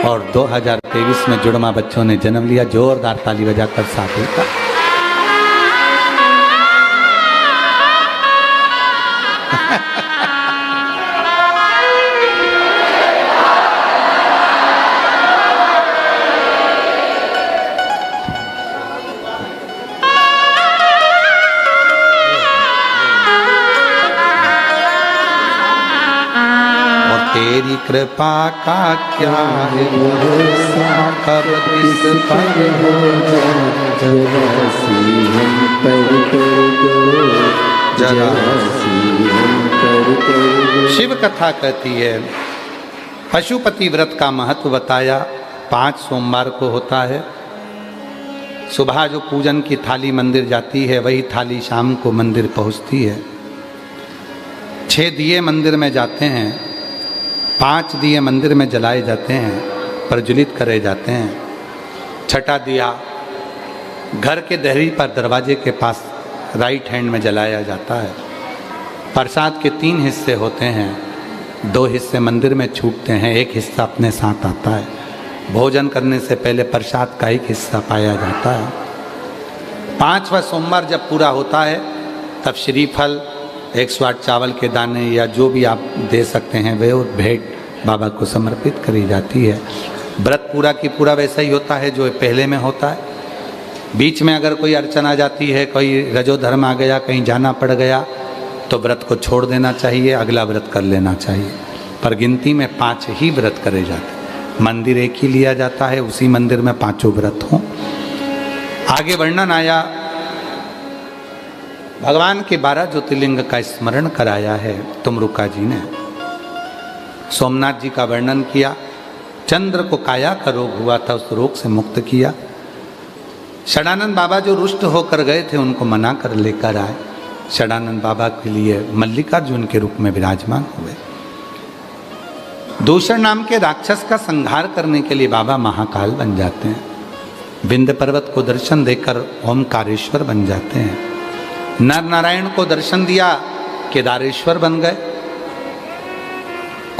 और 2023 में जुड़वा बच्चों ने जन्म लिया। जोरदार ताली बजाकर साधु का। तेरी कृपा का क्या है भरोसा, कब किस पर हो जरा सी हम पर कर दो, जरा सी हम पर कर दो। शिव कथा कहती है, पशुपति व्रत का महत्व बताया। 5 सोमवार को होता है। सुबह जो पूजन की थाली मंदिर जाती है, वही थाली शाम को मंदिर पहुंचती है। 6 दिए मंदिर में जाते हैं, 5 दिए मंदिर में जलाए जाते हैं, प्रज्वलित करे जाते हैं। छठा दिया घर के दहरी पर दरवाजे के पास राइट हैंड में जलाया जाता है। प्रसाद के 3 हिस्से होते हैं, 2 हिस्से मंदिर में छूटते हैं, 1 हिस्सा अपने साथ आता है। भोजन करने से पहले प्रसाद का 1 हिस्सा पाया जाता है। 5वां सोमवार जब पूरा होता है, तब श्रीफल, 108 चावल के दाने या जो भी आप दे सकते हैं वे भेंट बाबा को समर्पित करी जाती है। व्रत पूरा की पूरा वैसा ही होता है जो पहले में होता है। बीच में अगर कोई अड़चन आ जाती है, कोई रजोधर्म आ गया, कहीं जाना पड़ गया, तो व्रत को छोड़ देना चाहिए, अगला व्रत कर लेना चाहिए। पर गिनती में 5 ही व्रत करे जाते हैं। मंदिर एक ही लिया जाता है, उसी मंदिर में 5 व्रत हों। आगे वर्णन आया, भगवान के 12 ज्योतिर्लिंग का स्मरण कराया है तुमरुका जी ने। सोमनाथ जी का वर्णन किया। चंद्र को काया का रोग हुआ था, उस रोग से मुक्त किया। षडानंद बाबा जो रुष्ट होकर गए थे, उनको मना कर लेकर आए। षडानंद बाबा के लिए मल्लिकार्जुन के रूप में विराजमान हुए। दूषण नाम के राक्षस का संहार करने के लिए बाबा महाकाल बन जाते हैं। विंध्य पर्वत को दर्शन देकर ओमकारेश्वर बन जाते हैं। नर नारायण को दर्शन दिया, केदारेश्वर बन गए।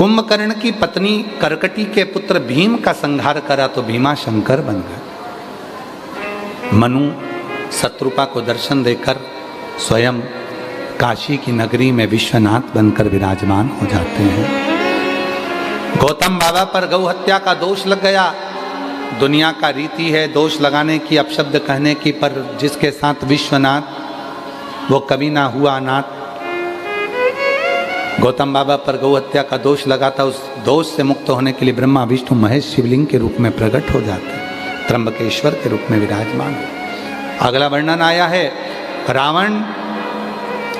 कुंभकर्ण की पत्नी करकटी के पुत्र भीम का संहार करा तो भीमा शंकर बन गए। मनु शत्रुपा को दर्शन देकर स्वयं काशी की नगरी में विश्वनाथ बनकर विराजमान हो जाते हैं। गौतम बाबा पर गौ हत्या का दोष लग गया। दुनिया का रीति है दोष लगाने की, अपशब्द कहने की, पर जिसके साथ विश्वनाथ वो कभी ना हुआ अनाथ। गौतम बाबा पर गौ हत्या का दोष लगा था। उस दोष से मुक्त होने के लिए ब्रह्मा विष्णु महेश शिवलिंग के रूप में प्रकट हो जाते हैं, त्र्यंबकेश्वर के रूप में विराजमान है। अगला वर्णन आया है, रावण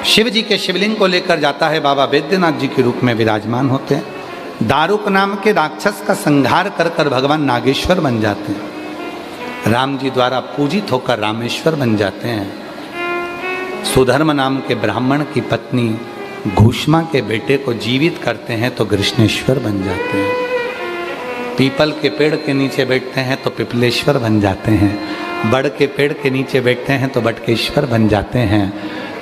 शिव जी के शिवलिंग को लेकर जाता है, बाबा वैद्यनाथ जी के रूप में विराजमान होते हैं। दारुक नाम के राक्षस का संहार कर कर भगवान नागेश्वर बन जाते हैं। राम जी द्वारा पूजित होकर रामेश्वर बन जाते हैं। सुधर्म नाम के ब्राह्मण की पत्नी घूष्मा के बेटे को जीवित करते हैं तो कृष्णेश्वर बन जाते हैं। पीपल के पेड़ के नीचे बैठते हैं तो पिपलेश्वर बन जाते हैं। बड़ के पेड़ के नीचे बैठते हैं तो बटकेश्वर बन जाते हैं।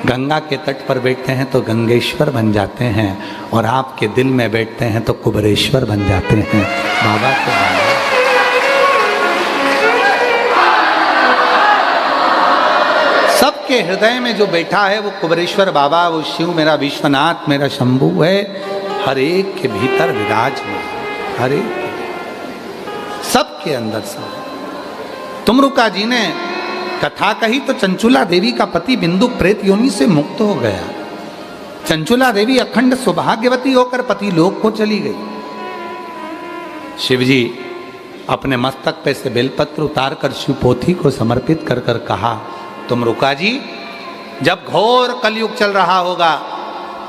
गंगा के तट पर बैठते हैं तो गंगेश्वर बन जाते हैं। और आपके दिल में बैठते हैं तो कुबरेश्वर बन जाते हैं। बाबा के बाबा सबके हृदय में जो बैठा है वो कुबरेश्वर बाबा, वो शिव मेरा विश्वनाथ मेरा शंभू है। हर एक के भीतर विराजमान, हर एक सबके अंदर सब। तुमरुका जी ने कथा कही तो चंचुला देवी का पति बिंदु प्रेत योनि से मुक्त हो गया। चंचुला देवी अखंड सौभाग्यवती होकर पति लोक को चली गई। शिवजी अपने मस्तक पे से बेलपत्र उतार कर शिवपोथी को समर्पित कर कर कहा, तुमरुका जी, जब घोर कलयुग चल रहा होगा,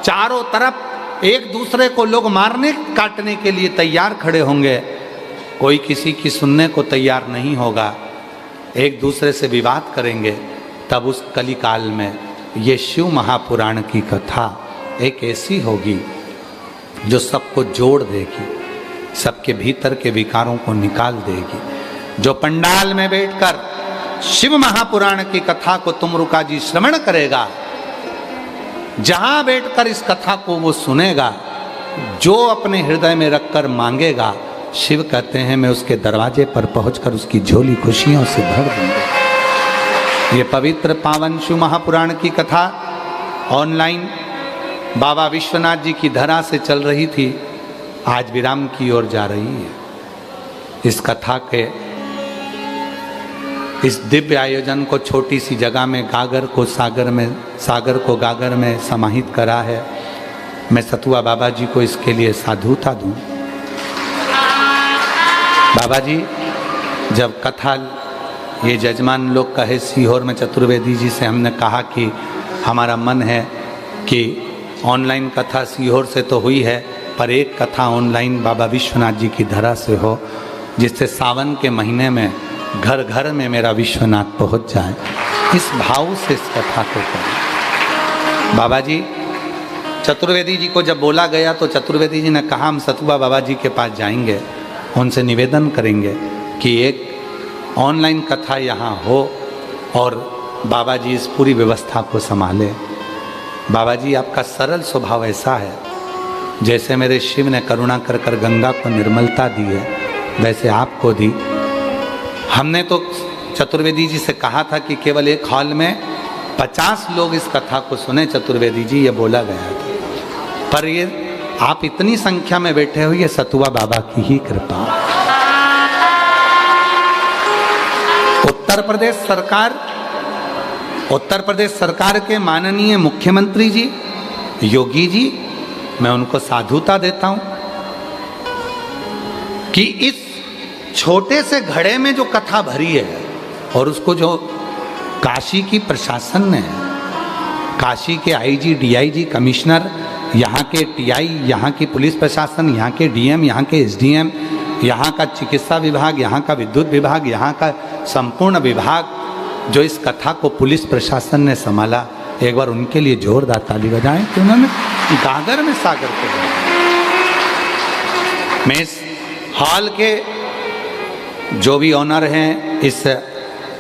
चारों तरफ एक दूसरे को लोग मारने काटने के लिए तैयार खड़े होंगे, कोई किसी की सुनने को तैयार नहीं होगा, एक दूसरे से विवाद करेंगे, तब उस कलिकाल में ये शिव महापुराण की कथा एक ऐसी होगी जो सबको जोड़ देगी, सबके भीतर के विकारों को निकाल देगी। जो पंडाल में बैठकर शिव महापुराण की कथा को तुमरुका जी श्रवण करेगा, जहां बैठकर इस कथा को वो सुनेगा, जो अपने हृदय में रखकर मांगेगा, शिव कहते हैं मैं उसके दरवाजे पर पहुंचकर उसकी झोली खुशियों से भर दूंगा। ये पवित्र पावन शिव महापुराण की कथा ऑनलाइन बाबा विश्वनाथ जी की धरा से चल रही थी, आज विराम की ओर जा रही है। इस कथा के इस दिव्य आयोजन को छोटी सी जगह में गागर को गागर में समाहित करा है। मैं सतुआ बाबा जी को इसके लिए साधुता दूं। बाबा जी, जब कथा ये जजमान लोग कहे सीहोर में चतुर्वेदी जी से हमने कहा कि हमारा मन है कि ऑनलाइन कथा सीहोर से तो हुई है, पर एक कथा ऑनलाइन बाबा विश्वनाथ जी की धरा से हो, जिससे सावन के महीने में घर घर में मेरा विश्वनाथ पहुंच जाए। इस भाव से इस कथा को करें। बाबा जी, चतुर्वेदी जी को जब बोला गया तो चतुर्वेदी जी ने कहा हम सतुआ बाबा जी के पास जाएंगे, उनसे निवेदन करेंगे कि एक ऑनलाइन कथा यहाँ हो और बाबा जी इस पूरी व्यवस्था को संभाले। बाबा जी, आपका सरल स्वभाव ऐसा है, जैसे मेरे शिव ने करुणा कर कर गंगा को निर्मलता दी है, वैसे आपको दी। हमने तो चतुर्वेदी जी से कहा था कि केवल एक हॉल में 50 लोग इस कथा को सुने, चतुर्वेदी जी ये बोला गया था, पर ये आप इतनी संख्या में बैठे हुए, सतुआ बाबा की ही कृपा। उत्तर प्रदेश सरकार के माननीय मुख्यमंत्री जी योगी जी, मैं उनको साधुता देता हूं कि इस छोटे से घड़े में जो कथा भरी है और उसको जो काशी की प्रशासन ने, काशी के आईजी, डीआईजी, कमिश्नर, यहाँ के टीआई, यहाँ की पुलिस प्रशासन, यहाँ के डीएम, यहाँ के एसडीएम, यहाँ का चिकित्सा विभाग, यहाँ का विद्युत विभाग, यहाँ का संपूर्ण विभाग, जो इस कथा को पुलिस प्रशासन ने संभाला, एक बार उनके लिए जोरदार ताली बजाएं कि उन्होंने गागर में सागर को। मैं इस हॉल के जो भी ऑनर हैं, इस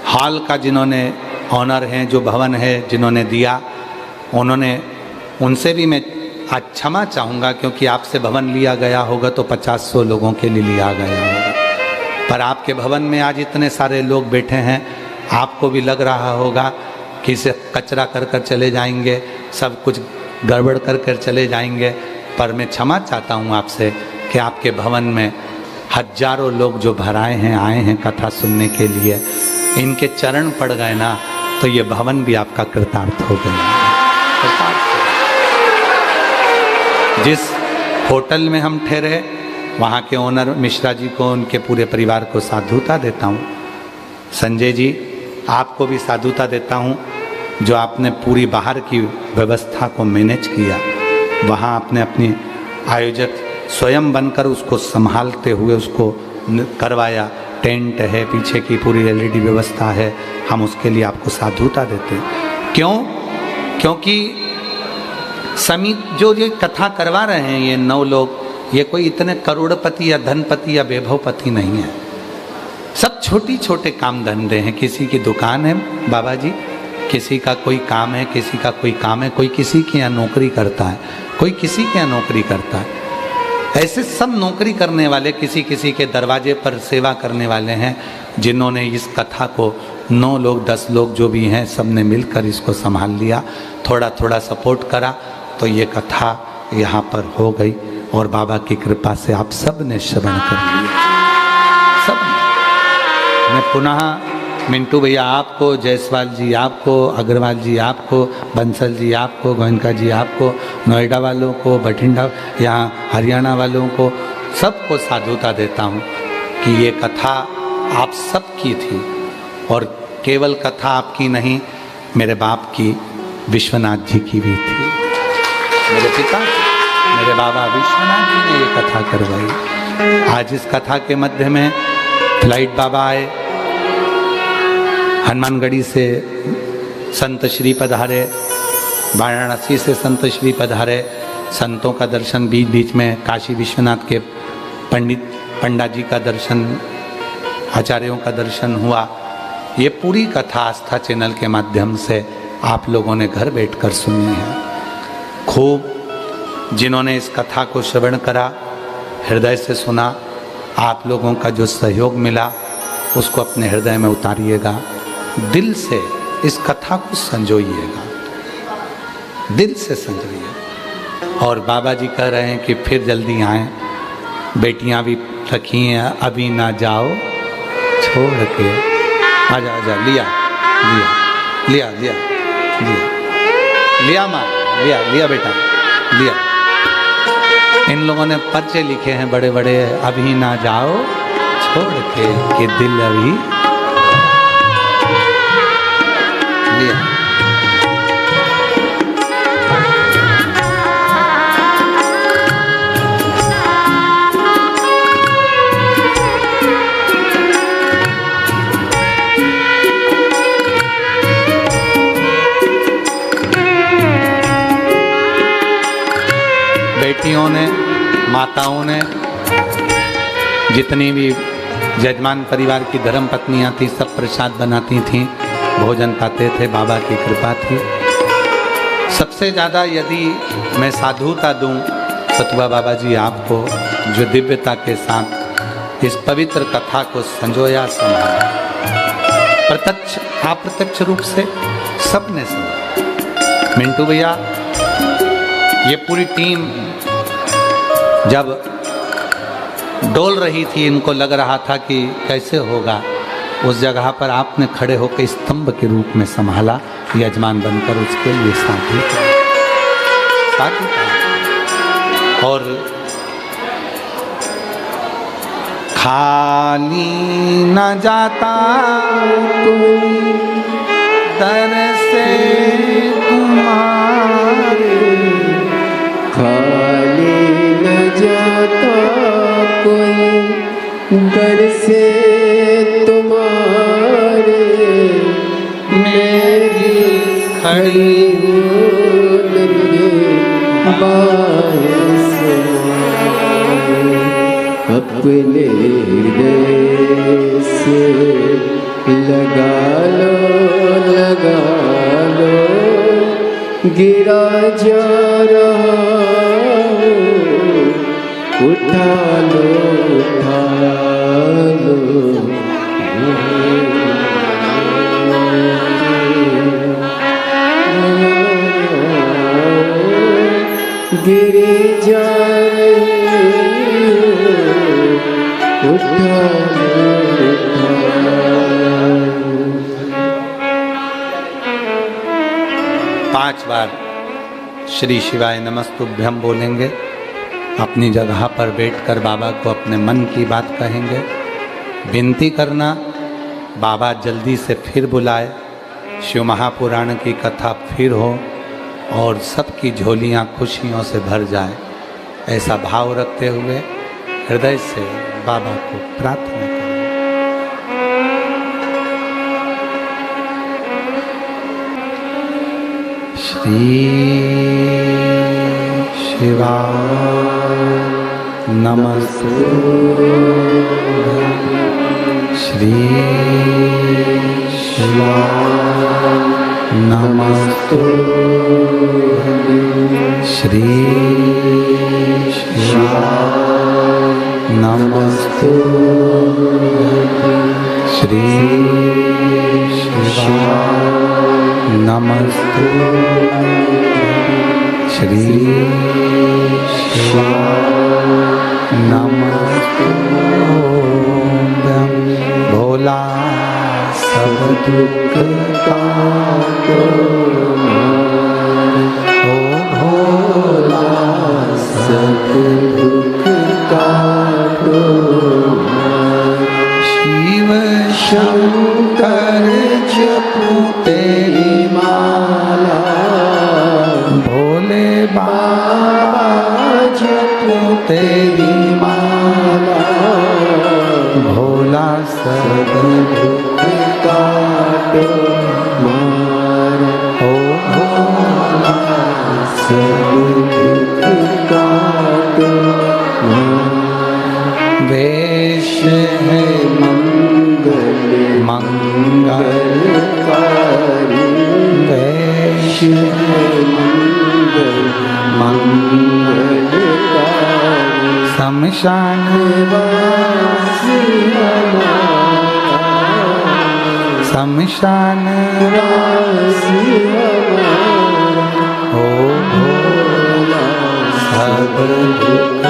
हॉल का जिन्होंने ऑनर हैं, जो भवन है जिन्होंने दिया, उनसे भी मैं आज क्षमा चाहूँगा, क्योंकि आपसे भवन लिया गया होगा तो 50-100 लोगों के लिए लिया गया होगा, पर आपके भवन में आज इतने सारे लोग बैठे हैं, आपको भी लग रहा होगा कि इसे कचरा कर कर चले जाएंगे, सब कुछ गड़बड़ कर कर चले जाएंगे। पर मैं क्षमा चाहता हूँ आपसे कि आपके भवन में हजारों लोग जो भराए हैं, आए हैं कथा सुनने के लिए, इनके चरण पड़ गए ना तो ये भवन भी आपका कृतार्थ हो गया। जिस होटल में हम ठहरे वहाँ के ओनर मिश्रा जी को, उनके पूरे परिवार को साधुता देता हूँ। संजय जी, आपको भी साधुता देता हूँ, जो आपने पूरी बाहर की व्यवस्था को मैनेज किया। वहाँ आपने अपनी आयोजक स्वयं बनकर उसको संभालते हुए उसको करवाया। टेंट है, पीछे की पूरी LED व्यवस्था है, हम उसके लिए आपको साधुता देते हैं। क्यों? क्योंकि जो ये कथा करवा रहे हैं ये 9 लोग, ये कोई इतने करोड़पति या धनपति या वैभवपति नहीं है, सब छोटी छोटे काम धंधे हैं। किसी की दुकान है बाबा जी, किसी का कोई काम है, किसी का कोई काम है, कोई किसी के यहाँ नौकरी करता है, कोई किसी के यहाँ नौकरी करता है। ऐसे सब नौकरी करने वाले किसी किसी के दरवाजे पर सेवा करने वाले हैं, जिन्होंने इस कथा को 9 लोग 10 लोग जो भी हैं सब ने मिलकर इसको संभाल लिया, थोड़ा थोड़ा सपोर्ट करा, तो ये कथा यहाँ पर हो गई। और बाबा की कृपा से आप सब ने श्रवण कर लिया, सब। मैं पुनः मिंटू भैया आपको, जायसवाल जी आपको, अग्रवाल जी आपको, बंसल जी आपको, गोयनका जी आपको, नोएडा वालों को, बठिंडा यहाँ हरियाणा वालों को, सबको साधुता देता हूँ कि ये कथा आप सबकी थी। और केवल कथा आपकी नहीं, मेरे बाप की, विश्वनाथ जी की भी थी, मेरे पिता, मेरे बाबा विश्वनाथ जी ने ये कथा करवाई। आज इस कथा के मध्य में फ्लाइट बाबा आए, हनुमानगढ़ी से संत श्री पधारे, वाराणसी से संत श्री पधारे, संतों का दर्शन, बीच बीच में काशी विश्वनाथ के पंडा जी का दर्शन, आचार्यों का दर्शन हुआ। ये पूरी कथा आस्था चैनल के माध्यम से आप लोगों ने घर बैठकर सुनी है। खूब जिन्होंने इस कथा को श्रवण करा, हृदय से सुना, आप लोगों का जो सहयोग मिला उसको अपने हृदय में उतारिएगा, दिल से इस कथा को संजोइएगा, दिल से संजोइएगा। और बाबा जी कह रहे हैं कि फिर जल्दी आएँ, बेटियां भी रखी हैं, अभी ना जाओ छोड़ के, आजा आजा, लिया लिया लिया लिया लिया लिया माँ, लिया लिया बेटा, लिया। इन लोगों ने पर्चे लिखे हैं बड़े बड़े, अभी ना जाओ छोड़ के, कि दिल अभी लिया। बेटियों ने, माताओं ने, जितनी भी जजमान परिवार की धर्म पत्नियां थी, सब प्रसाद बनाती थीं, भोजन खाते थे, बाबा की कृपा थी। सबसे ज़्यादा यदि मैं साधुता दूं सतुआ बाबा जी आपको, जो दिव्यता के साथ इस पवित्र कथा को संजोया, संभाला, प्रत्यक्ष अप्रत्यक्ष रूप से सबने सुना। मिंटू भैया, ये पूरी टीम जब डोल रही थी, इनको लग रहा था कि कैसे होगा, उस जगह पर आपने खड़े होकर स्तंभ के रूप में संभाला, यजमान बनकर उसके लिए साथी और खाली न जाता कोई दर से तुम्हारे, खाली न जाता कोई दर से तुम्हारे, मेरी खड़ी बारिश अपने हृदय से लगा लो गिरा जा रहा उठा लो उठा लो गिरी जा रही उठा लो उठा लो। 5 बार श्री शिवाय नमस्तुभ्यम बोलेंगे। अपनी जगह पर बैठकर बाबा को अपने मन की बात कहेंगे। विनती करना बाबा जल्दी से फिर बुलाए, शिव महापुराण की कथा फिर हो और सबकी झोलियां खुशियों से भर जाए। ऐसा भाव रखते हुए हृदय से बाबा को प्रार्थना करें। श्री शिवाय नमस्तुभ्यं। श्री शिवाय नमस्तुभ्यं। श्री शिवाय नमस्तुभ्यं। श्री शिवाय नमस्तुभ्यं। श्री शिवाय नमस्तुभ्यं। भोला सब दुख काटो, ओ भोला सब दुख काटो। शिव शंकर जपो तेरी माला, भोले बाबा जपो तेरी माला। भोला सब दुख काटो मारा, ओ भोला सब दुख काटो मारा। वेश है मंगल मंगलकारी, वेश है मंगल मंगलकारी। शमशान वासी हमारा, शमशान वासी हमारा। ओ भोला सब दुख